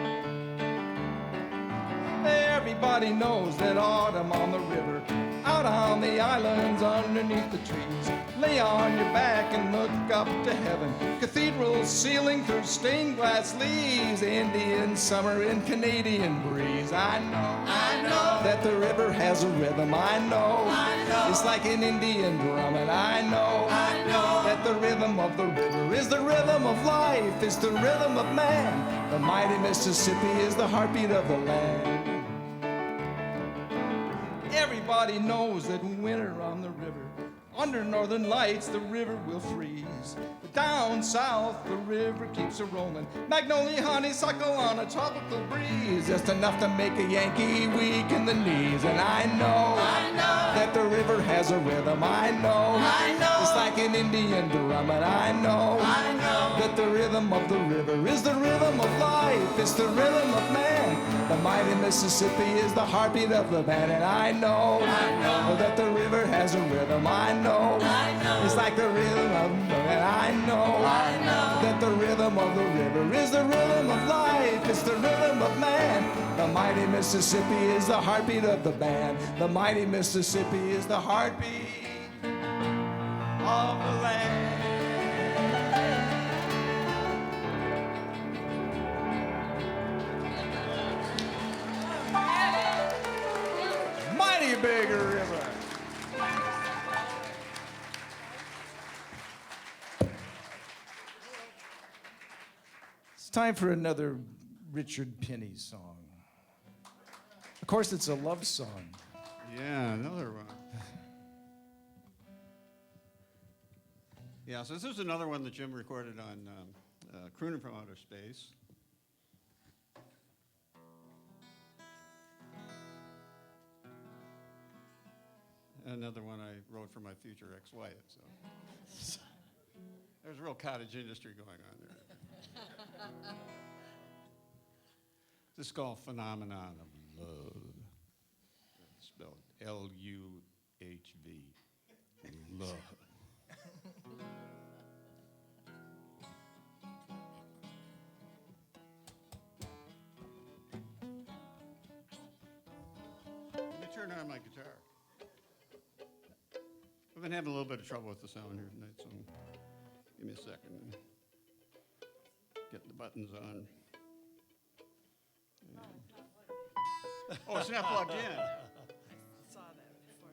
Everybody knows that autumn on the river, out on the islands underneath the trees. Lay on your back and look up to heaven. Cathedrals ceiling through stained glass leaves. Indian summer in Canadian breeze. I know that the river has a rhythm. I know it's like an Indian drum. And I know that the rhythm of the river is the rhythm of life. It's the rhythm of man. The mighty Mississippi is the heartbeat of the land. everybody knows that winter on the river, under northern lights, the river will freeze. But down south, the river keeps a rolling. Magnolia honeysuckle on a tropical breeze. Just enough to make a Yankee weak in the knees. And I know that the river has a rhythm. I know it's like an Indian drum. And I know that the rhythm of the river is the rhythm of life. It's the rhythm of man. The mighty Mississippi is the heartbeat of the band. And I know that the river has a rhythm. I know it's like the rhythm of and I know that the rhythm of the river is the rhythm of life. It's the rhythm of man. The mighty Mississippi is the heartbeat of the band. The mighty Mississippi is the heartbeat of the land. Mighty big river. It's time for another Richard Pinney song. Of course, it's a love song. Yeah, another one. Yeah, so this is another one that Jim recorded on Crooner from Outer Space. Another one I wrote for my future ex-wife. So there's a real cottage industry going on there. This is called Phenomenon of Love. It's spelled L-U-H-V. Love. Let me turn on my guitar. I've been having a little bit of trouble with the sound here tonight, so give me a second. Get the buttons on. Oh, it's not plugged in. Saw that before.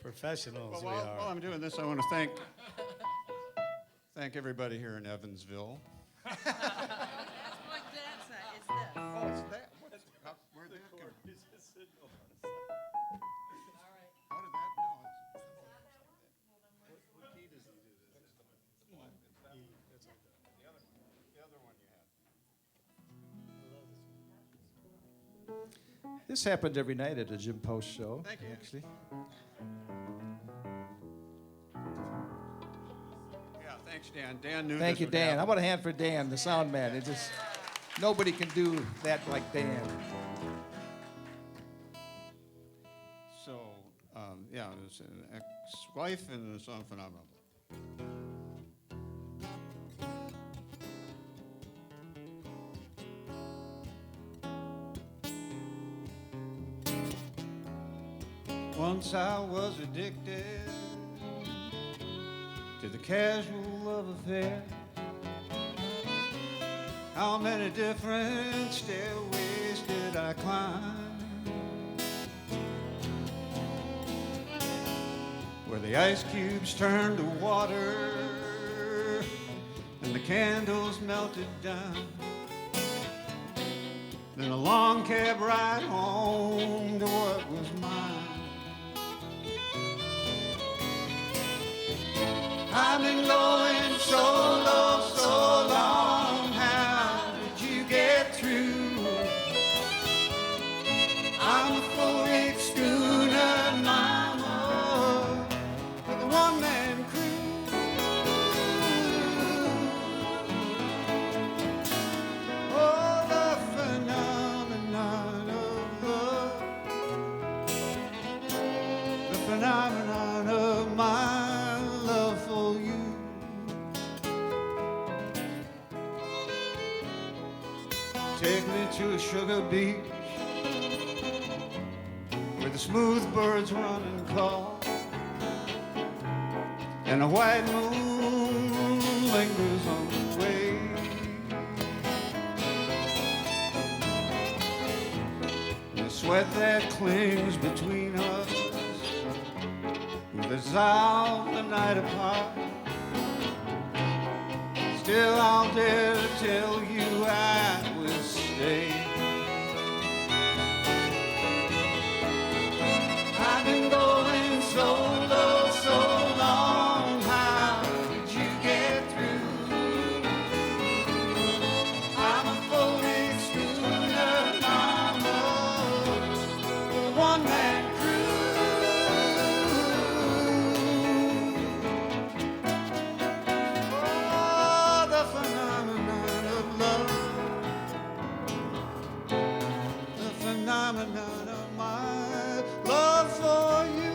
Professionals Well, while I'm doing this, I want to thank everybody here in Evansville. That's what that's it's this. Oh, it's that. Where'd that come from? How did that? No, what key does he do this? The other one you had. This happened every night at a Jim Post show. Thank you. Actually. Yeah, thanks, Dan. Dan knew Thank this you, would Dan. happen. How about a hand for Dan, the sound man? It just nobody can do that like Dan. So, yeah, it's an ex-wife and a song Phenomenal. Once I was addicted to the casual love affair. How many different stairways did I climb? Where the ice cubes turned to water and the candles melted down. Then a long cab ride home to what was mine. I've been going so low, so long. How did you get through? I'm a full-rigged schooner mama with a one-man crew. Oh, the phenomenon of love, the phenomenon of my love for you. Take me to a sugar beach where the smooth birds run and call, and a white moon lingers on the way. The sweat that clings between us will dissolve the night apart. Still I'll dare to tell you I will stay. my love for you.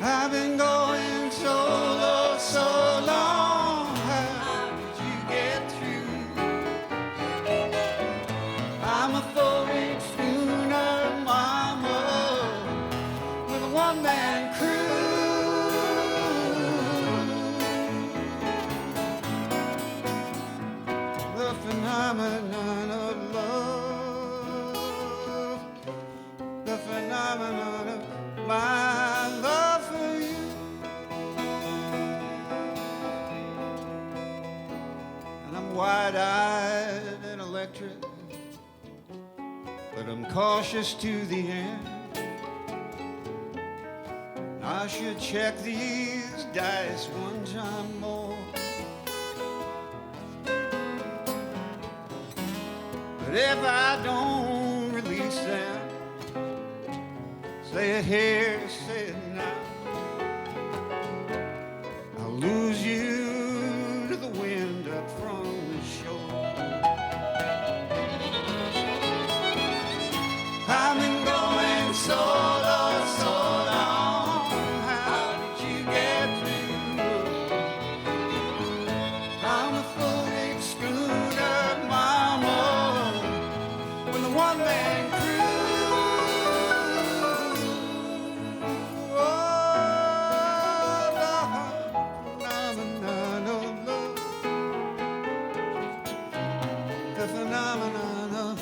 I've been going solo so long. How did you get through? I'm a four-inch schooner mama with a one-man crew. The phenomenon of love, the phenomenon of my love for you. And I'm wide-eyed and electric, but I'm cautious to the end. I should check these dice one time more. But if I don't release them, say it here, say it now, I'll lose you to the wind up from the shore. I've been going solo so long. How did you get through? I'm a full-length schooner mama with a one-man crew. The phenomenon of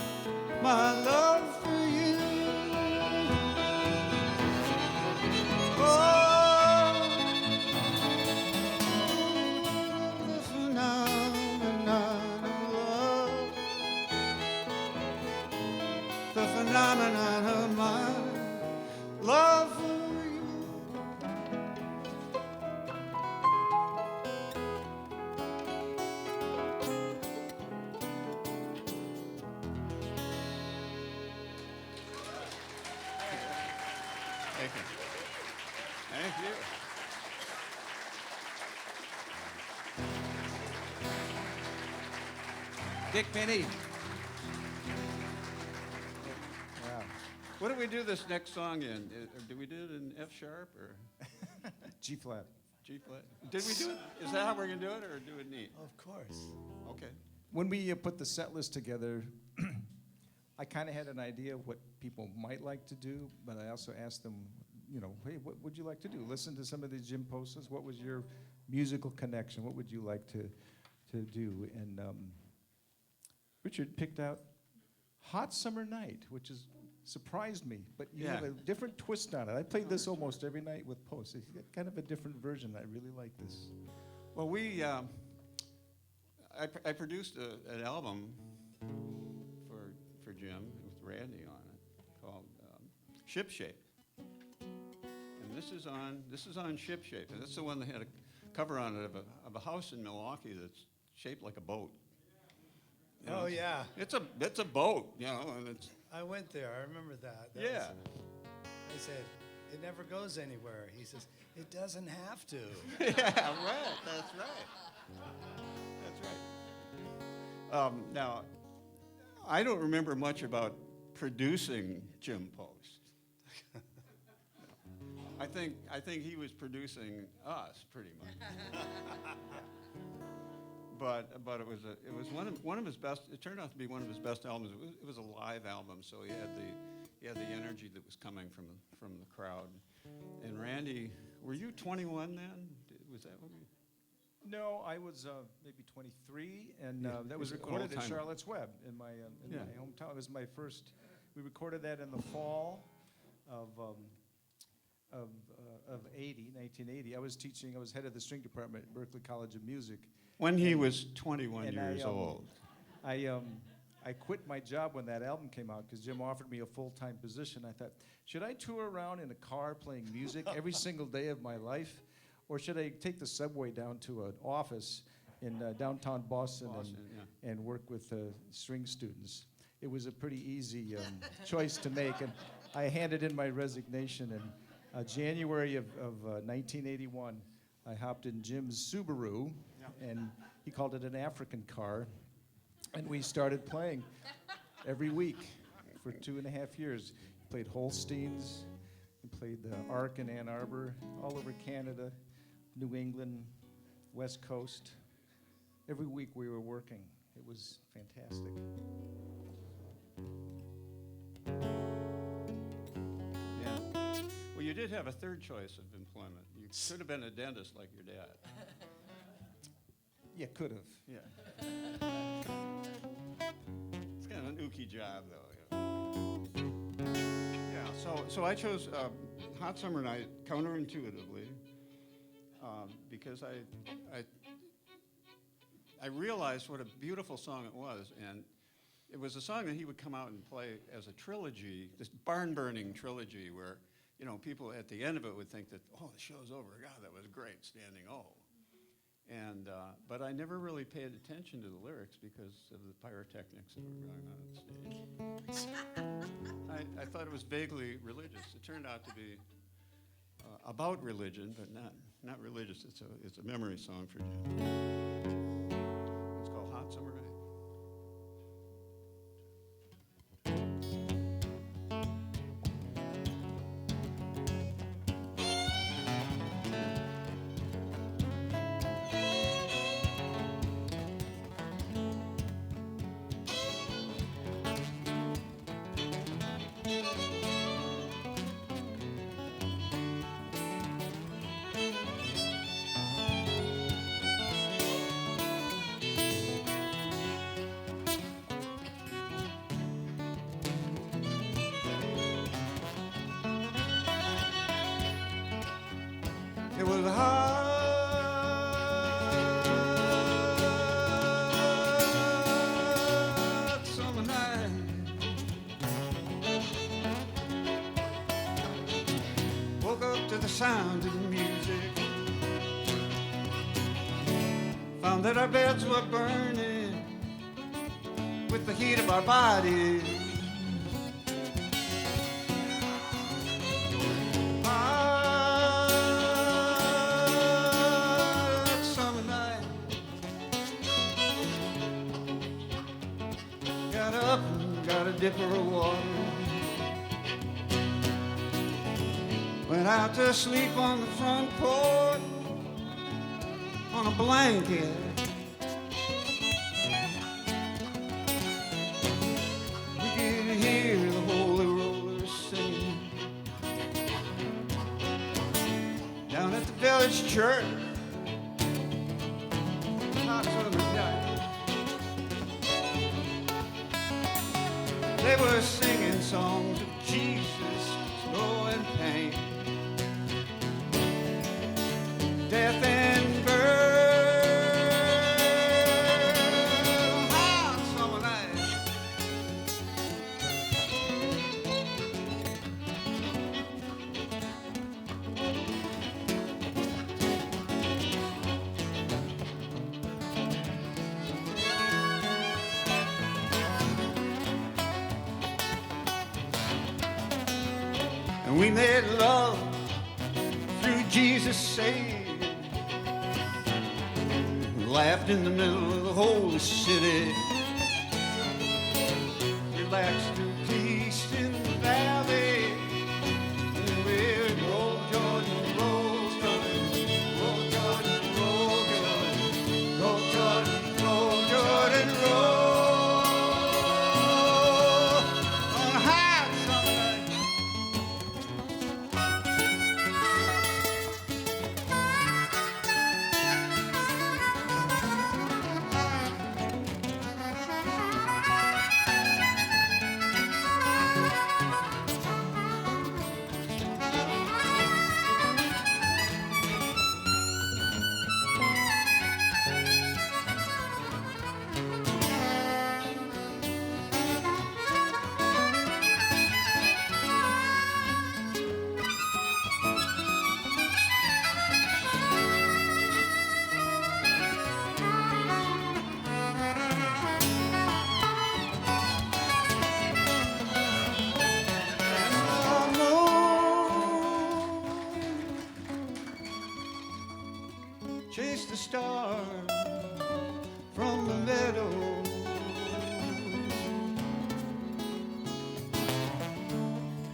my love for you. Oh, the phenomenon of love. The phenomenon of my love for you. Thank you. Thank you. Dick Pinney. Wow. What do we do this next song in? Do we do it in F sharp or G flat. G flat? Did we do it? Is that how we're gonna do it, or do it neat? Of course. Okay. When we put the set list together, I kind of had an idea of what people might like to do, but I also asked them, you know, hey, what would you like to do? Listen to some of these Jim posters. What was your musical connection? What would you like to do? And Richard picked out Hot Summer Night, which is surprised me, but you have a different twist on it. I played this almost every night with posts. It's got kind of a different version. I really like this. Well, I produced an album for Jim with Randy on it called Ship Shape, and this is on Ship Shape, and that's the one that had a cover on it of a house in Milwaukee that's shaped like a boat. You know, Oh, yeah. it's a boat, you know, and it's. I went there. I remember that. Yeah. I said, it never goes anywhere. He says, it doesn't have to. Yeah, right. That's right. That's right. Now, I don't remember much about producing Jim Post. I think he was producing us pretty much. But it was one of his best. It turned out to be one of his best albums. It was a live album, so he had the energy that was coming from the crowd. And Randy, were you 21 then? Was that what you? No, I was maybe 23, and Yeah, that was he's an recorded at old-timer. Charlotte's Web in my Yeah. hometown. It was my first. We recorded that in the fall of of 1980, I was teaching, I was head of the string department at Berklee College of Music. When he was 21 And years old. I quit my job when that album came out because Jim offered me a full-time position. I thought, should I tour around in a car playing music every single day of my life? Or should I take the subway down to an office in downtown Boston, and work with string students? It was a pretty easy choice to make, and I handed in my resignation in January of 1981. I hopped in Jim's Subaru, and he called it an African car, and we started playing every week for 2.5 years. Played Holsteins, we played the Ark in Ann Arbor, all over Canada, New England, West Coast. Every week we were working. It was fantastic. Yeah. Well, you did have a third choice of employment. You could have been a dentist like your dad. Yeah, could have. Yeah. It's kind of an ooky job, though. Yeah. So I chose Hot Summer Night counterintuitively because I realized what a beautiful song it was, and it was a song that he would come out and play as a trilogy, this barn-burning trilogy where, you know, people at the end of it would think that, oh, the show's over. God, that was great, standing O. And, but I never really paid attention to the lyrics because of the pyrotechnics that were going on stage. I thought it was vaguely religious. It turned out to be about religion, but not religious. It's a memory song for Jim. It's called Hot Summer Night. It was hot summer night. Woke up to the sound of the music. Found that our beds were burning with the heat of our bodies. Dipper of water. Went out to sleep on the front porch on a blanket. We could hear the holy rollers singing down at the village church. Hot summer night. They were singing songs of Jesus, slow and pain, death and birth. Hot summer night. And we made love through Jesus' saved. Laughed in the middle of the holy city. Relaxed in peace in the valley. And we roll Jordan, roll Jordan, roll Jordan, roll Jordan, roll Jordan, roll Jordan, roll. On a high summer night. farm from the meadow.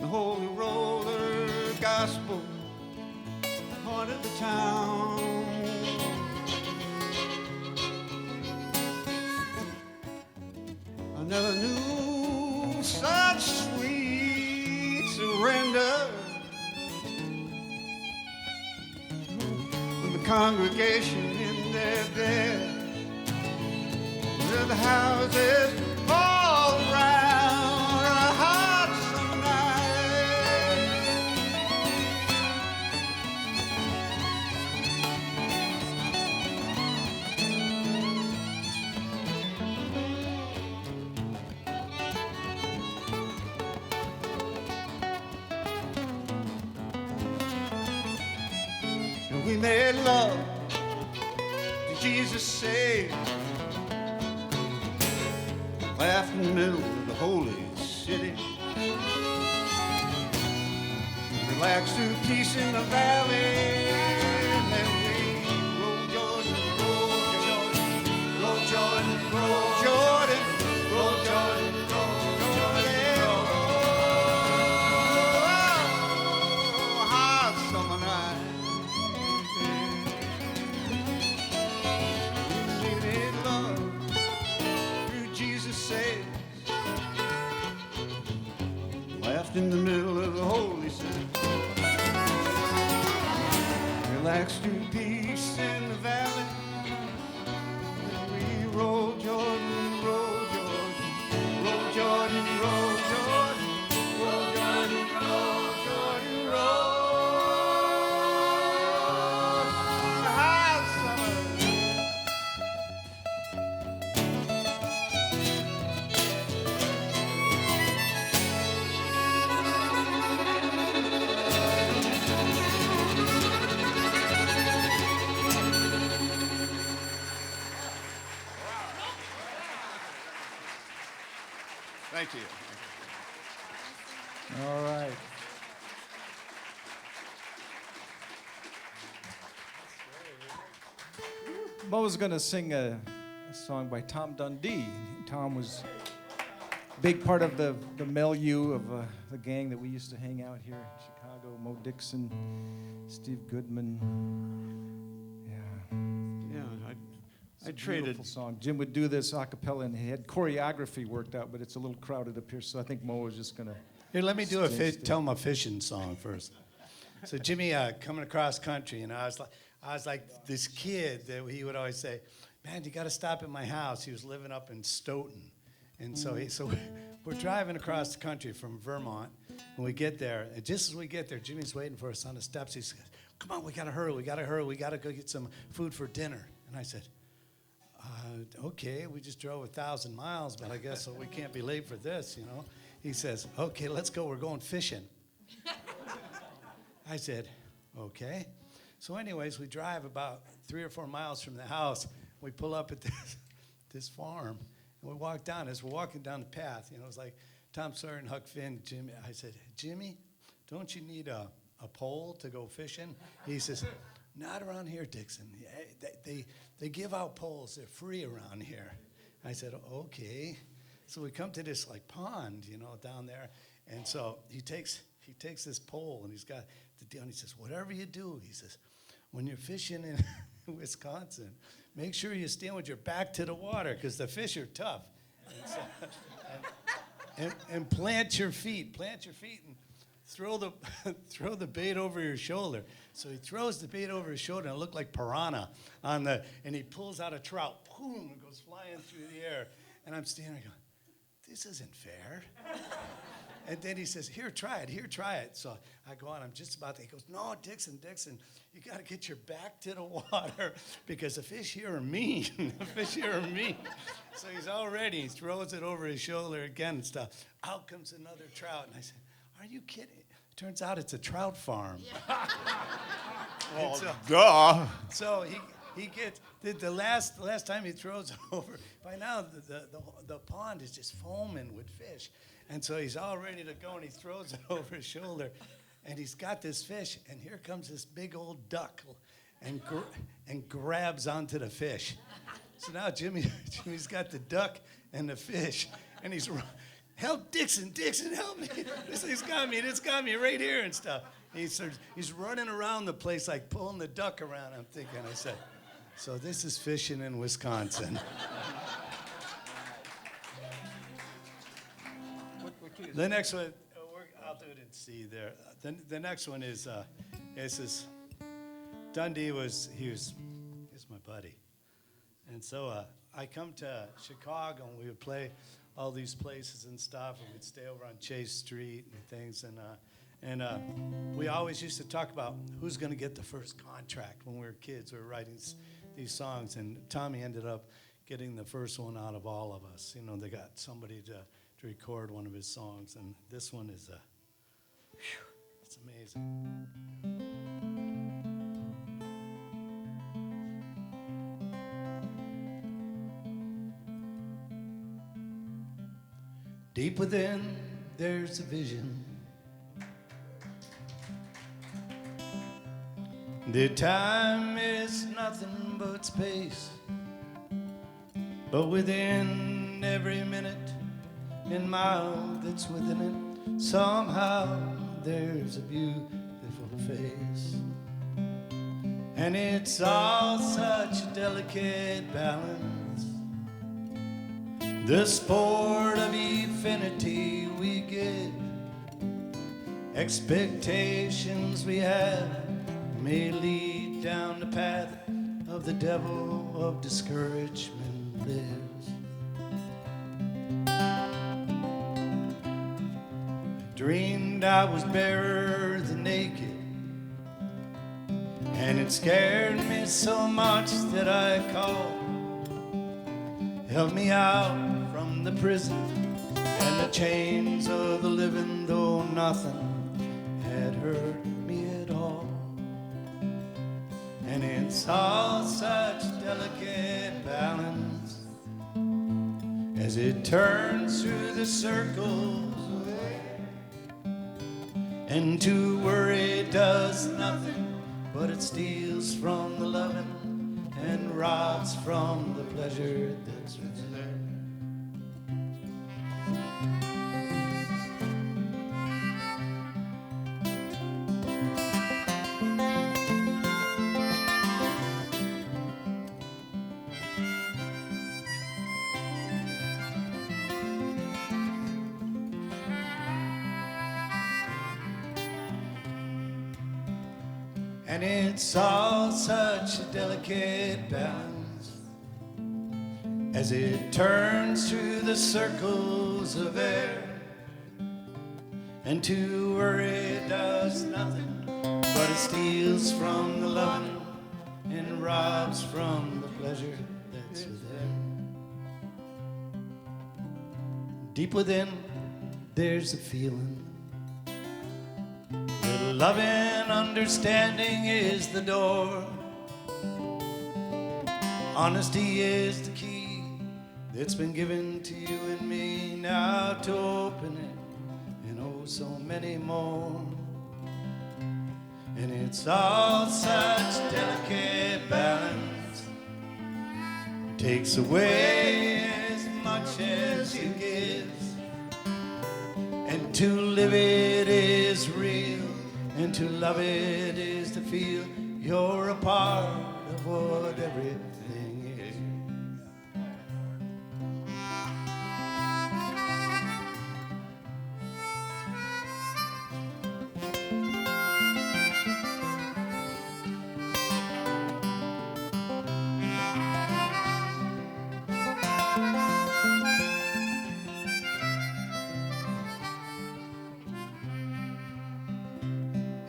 The holy roller gospel haunted the town. I never knew such sweet surrender. When the congregation in their bed, where the houses all around a hot summer night. And we made love, Jesus saved. Laughed in the middle of the holy city. Relaxed through peace in the valley. And then we rolled Jordan, rolled Jordan, rolled Jordan, rolled Jordan, rolled Jordan, rolled Jordan. Oh, hot summer night. We made love through Jesus saved. Laughed in the middle of the holy city. Relaxed through peace in the valley. Then we roll Jordan, roll Jordan, roll Jordan, roll Jordan, roll Jordan, roll Jordan, roll. Hot summer. Thank you. All right. Mo was going to sing a song by Tom Dundee. Tom was a big part of the milieu of the gang that we used to hang out here in Chicago. Mo Dixon, Steve Goodman. Yeah, It's I a traded. beautiful song. Jim would do this a cappella, and he had choreography worked out, but it's a little crowded up here, so I think Mo was just going to... Here, let me do tell him a fishing song first. So Jimmy, coming across country, I was like this kid that he would always say, "Man, you got to stop at my house." He was living up in Stoughton, and so we're driving across the country from Vermont, and we get there, and just as we get there, Jimmy's waiting for us on the steps. He says, "Come on, we got to hurry, we got to hurry, we got to go get some food for dinner." And I said, "Okay, we just drove 1,000 miles, but I guess we can't be late for this, He says, "Okay, let's go. We're going fishing." I said, "Okay." So anyways, we drive about 3 or 4 miles from the house. We pull up at this farm, and we walk down. As we're walking down the path, it was like Tom Sawyer and Huck Finn, Jimmy. I said, "Jimmy, don't you need a pole to go fishing?" He says, "Not around here, Dixon. They give out poles. They're free around here." I said, "Okay." So we come to this pond, down there, and so he takes this pole, and he's got the deal, and he says, "Whatever you do," he says, "when you're fishing in Wisconsin, make sure you stand with your back to the water, because the fish are tough. And plant your feet, and throw the bait over your shoulder." So he throws the bait over his shoulder, and it looked like piranha and he pulls out a trout, boom, it goes flying through the air, and I'm standing there going, "This isn't fair." And then he says, "Here, try it. So I go on, I'm just about to, he goes, "No, Dixon, you got to get your back to the water, because the fish here are mean. The fish here are mean." So he's all ready. He throws it over his shoulder again and stuff. Out comes another trout. And I said, "Are you kidding?" Turns out it's a trout farm. Well, duh. So he gets, the last time he throws it over, by now the pond is just foaming with fish. And so he's all ready to go, and he throws it over his shoulder, and he's got this fish, and here comes this big old duck. and grabs onto the fish. So now Jimmy's got the duck and the fish, and he's help Dixon, help me! It's got me right here and stuff. He's running around the place like pulling the duck around. I'm thinking, I said, so this is fishing in Wisconsin. The next one, I'll do it in C there. The next one is this. Dundee he's my buddy. And so I come to Chicago and we would play all these places and stuff, and we'd stay over on Chase Street and things. And we always used to talk about who's going to get the first contract when we were kids. We were writing these songs, and Tommy ended up getting the first one out of all of us. You know, they got somebody to record one of his songs, and this one is it's amazing. Deep within, there's a vision. The time is nothing but space, but within every minute and mile that's within it, somehow there's a beautiful face. And it's all such a delicate balance, the sport of infinity we give, expectations we have may lead down the path of the devil of discouragement lives. Dreamed I was barer than naked, and it scared me so much that I called. Help me out from the prison and the chains of the living, though nothing had hurt me at all. And it's all such delicate balance as it turns through the circles and to worry does nothing, but it steals from the loving and robs from the pleasure that's within it. And it's all such a delicate balance as it turns through the circles of air, and to worry does nothing, but it steals from the loving and robs from the pleasure that's within. Deep within, there's a feeling that love and understanding is the door. Honesty is the key that's been given to you and me, now to open it, and oh, so many more. And it's all such delicate balance, takes away as much as it gives, and to live it is real, and to love it is to feel you're a part of what everything is.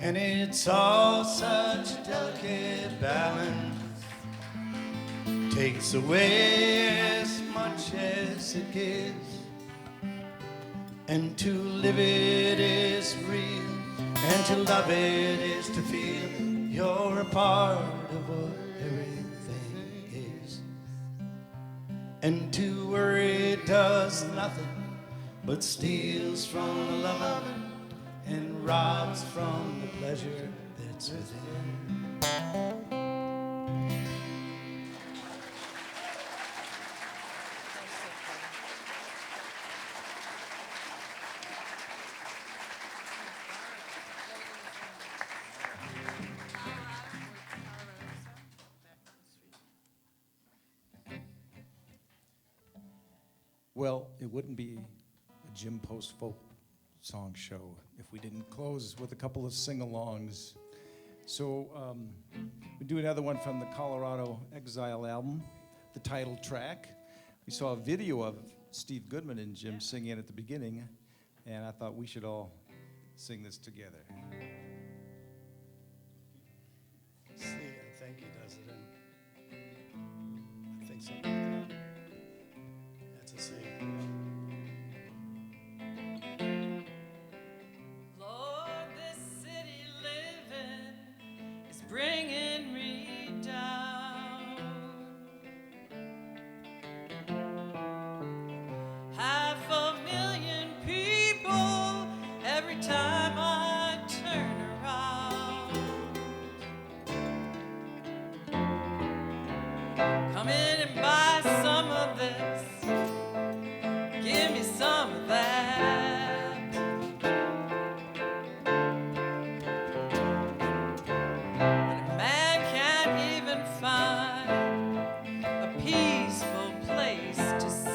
And it's all such a delicate balance, takes away as much as it gives, and to live it is real, and to love it is to feel you're a part of what everything is. And to worry does nothing but steals from the love and robs from the pleasure that's within. Well, it wouldn't be a Jim Post folk song show if we didn't close with a couple of sing-alongs. So we do another one from the Colorado Exile album, the title track. We saw a video of Steve Goodman and Jim singing at the beginning, and I thought we should all sing this together. See, I think he does it in. I think something like that. That's a C. Lord, this city living is bringing me down. 500,000 people every time I turn around. Come in and buy some of this. Give me some of that. And a man can't even find a peaceful place to sit.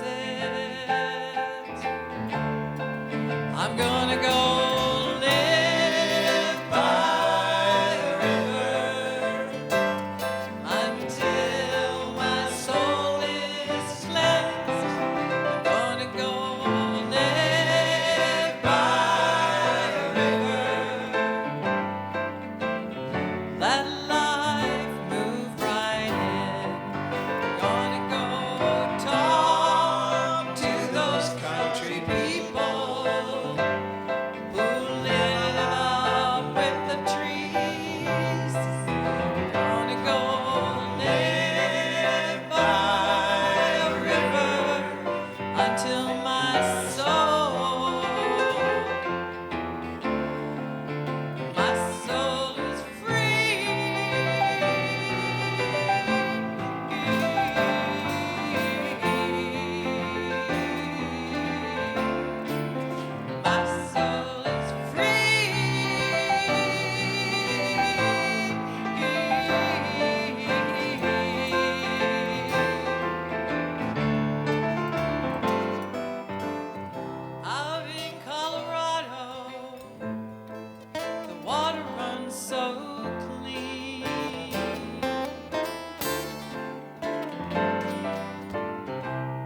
I'm gonna go live by a river until my soul is cleansed. I'm gonna go live by a river. Let life move right in. Gonna go talk to those country people who live up with the trees. Gonna go live by a river until my soul is free. My soul is Out in Colorado, the water runs so clean.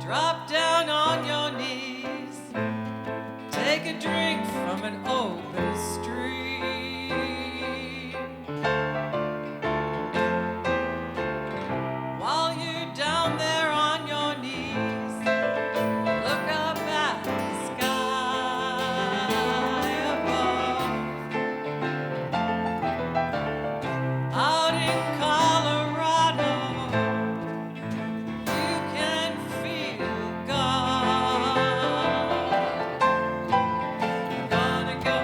Drop down on your knees, take a drink from an open stream. While you're down there on your knees, look up at the sky above. Out in Colorado, you can feel God. Gonna go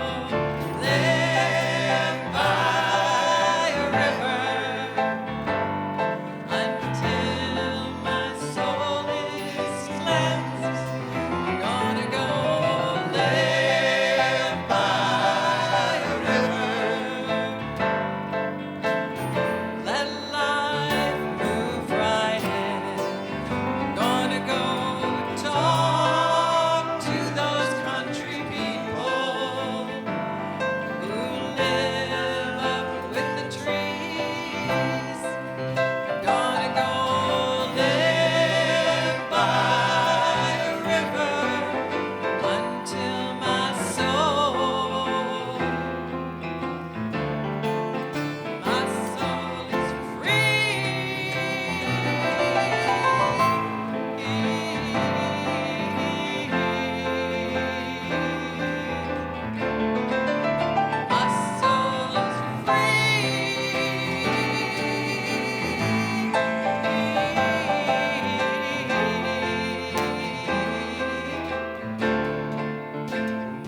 live by a river until my soul is cleansed. Gonna go live by a river. Let life move right in. Gonna go talk to those country people who live up with the trees. Gonna go live by a river until my soul is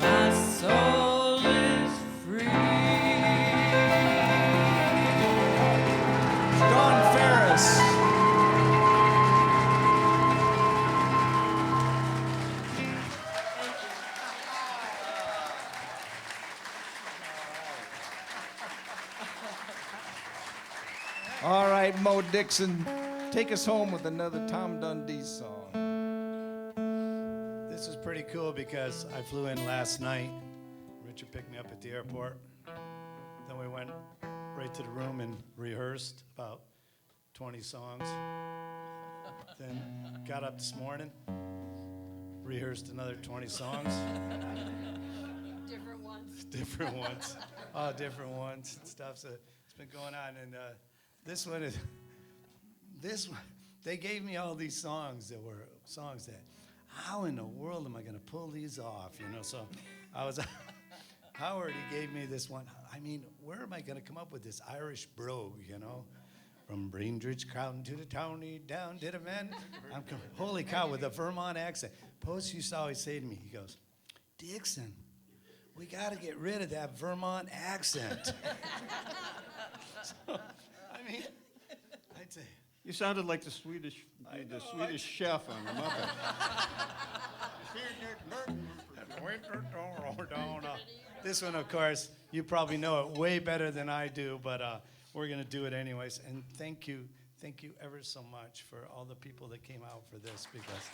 My soul is free. Don Farris. All right, Mo Dixon, take us home with another Tom Dundee song. This was pretty cool because I flew in last night. Richard picked me up at the airport. Then we went right to the room and rehearsed about 20 songs. Then got up this morning, rehearsed another 20 songs. Different ones. Different ones. Oh, different ones and stuff. So it's been going on. And this one, they gave me all these songs that were songs that, how in the world am I going to pull these off? You know, so I was, Howard, he gave me this one. I mean, where am I going to come up with this Irish brogue, you know? From Bainbridge Crown to the townie, down to the men. Holy cow, with a Vermont accent. Post used to always say to me, he goes, Dixon, we got to get rid of that Vermont accent. So, I mean, I'd say. You sounded like the Swedish chef on the Muppets. This one, of course, you probably know it way better than I do, but we're going to do it anyways. And thank you ever so much for all the people that came out for this, because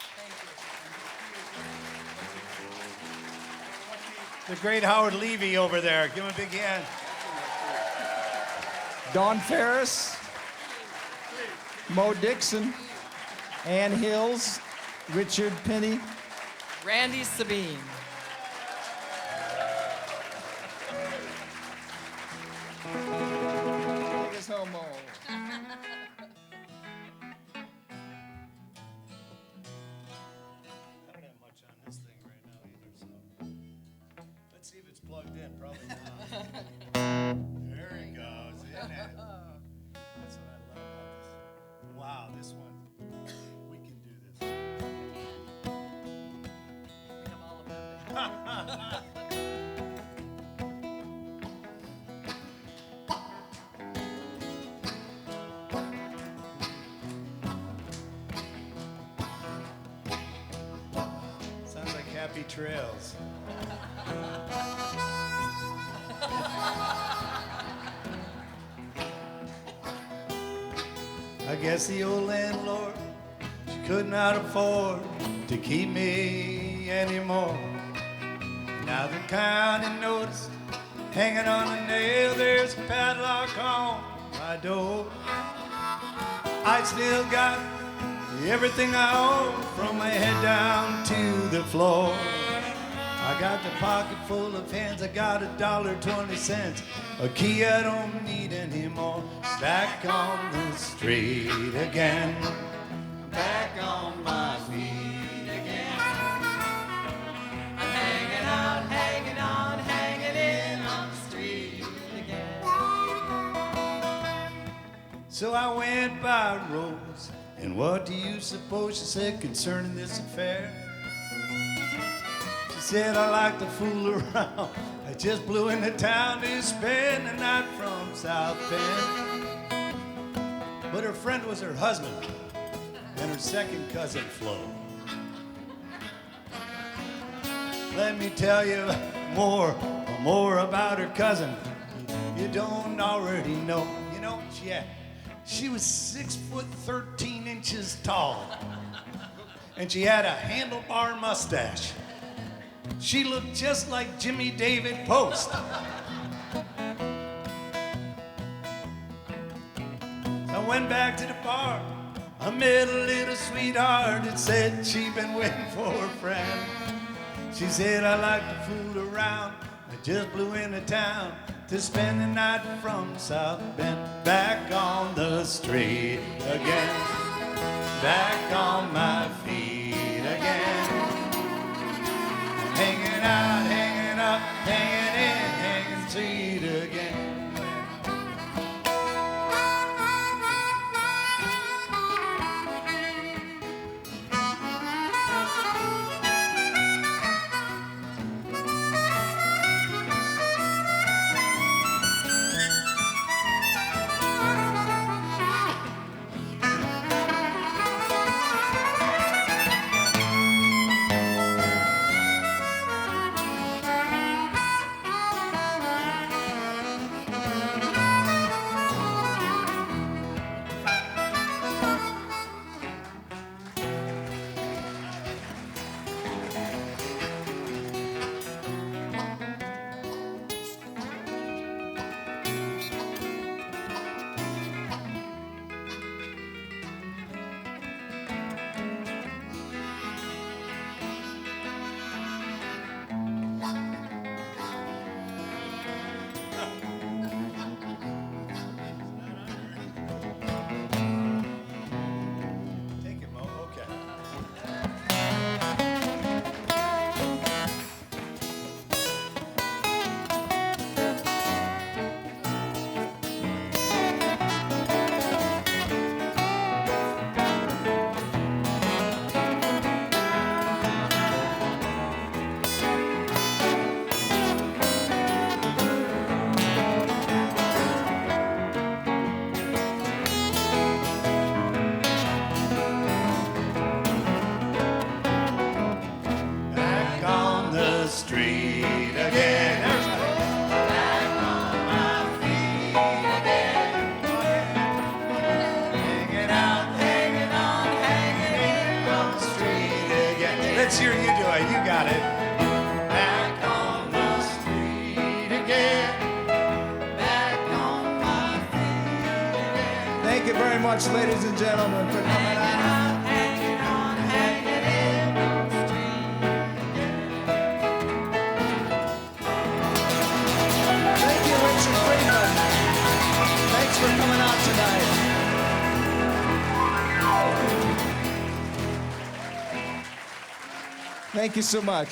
the great Howard Levy over there. Give him a big hand. Don Farris, Mo Dixon, Ann Hills, Richard Pinney, Randy Sabien. Take us home, Mo. I don't have much on this thing right now either, so let's see if it's plugged in. Probably not. There it goes, isn't it? That's what I love about this. Wow, this one. We can do this. We have all of them. Sounds like Happy Trails. I guess the old landlord, she could not afford to keep me anymore. Now the county noticed, hanging on a nail, there's a padlock on my door. I still got everything I own, from my head down to the floor. I got the pocket full of hands, I got $1.20, a key I don't need anymore. Back on the street again, back on my feet again. I'm hanging out, hanging on, hanging in on the street again. So I went by Rose, and what do you suppose she said concerning this affair? She said, I like to fool around. I just blew into town to spend the night from South Bend. But her friend was her husband and her second cousin, Flo. Let me tell you more about her cousin you don't already know. You know, she was 6'13" tall, and she had a handlebar mustache. She looked just like Jimmy David Post. I went back to the bar. I met a little sweetheart that said she'd been waiting for a friend. She said, I like to fool around. I just blew into town to spend the night from South Bend. Back on the street again, back on my feet again. Hanging out, hanging up, hanging in, hanging sweet again. let's hear you do it. You got it. Back on the street again. Back on my feet again. Thank you very much, ladies and gentlemen, for coming out. Hanging on, hanging in the street again. Thank you, Richard Friedman. Thanks for coming out tonight. Thank you so much.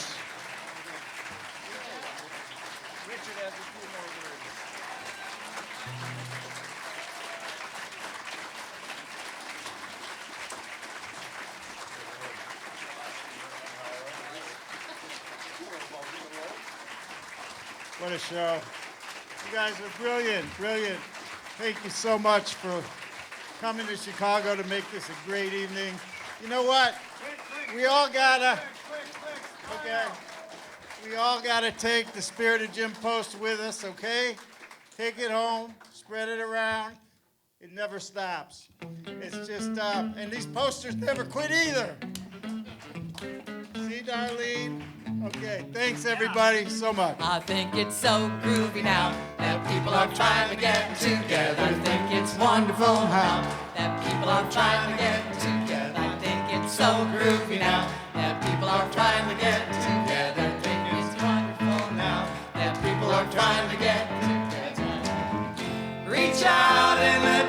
What a show. You guys are brilliant, brilliant. Thank you so much for coming to Chicago to make this a great evening. You know what? We all gotta, okay? We all gotta take the spirit of Jim Post with us, okay? Take it home, spread it around. It never stops. It's just, and these posters never quit either. See, Darlene? Okay, thanks everybody so much. I think it's so groovy now that people are trying to get together. I think it's wonderful how that people are trying to get together. I think it's so groovy now that people are trying to get together. I think it's wonderful now that people are trying to get together. Reach out and let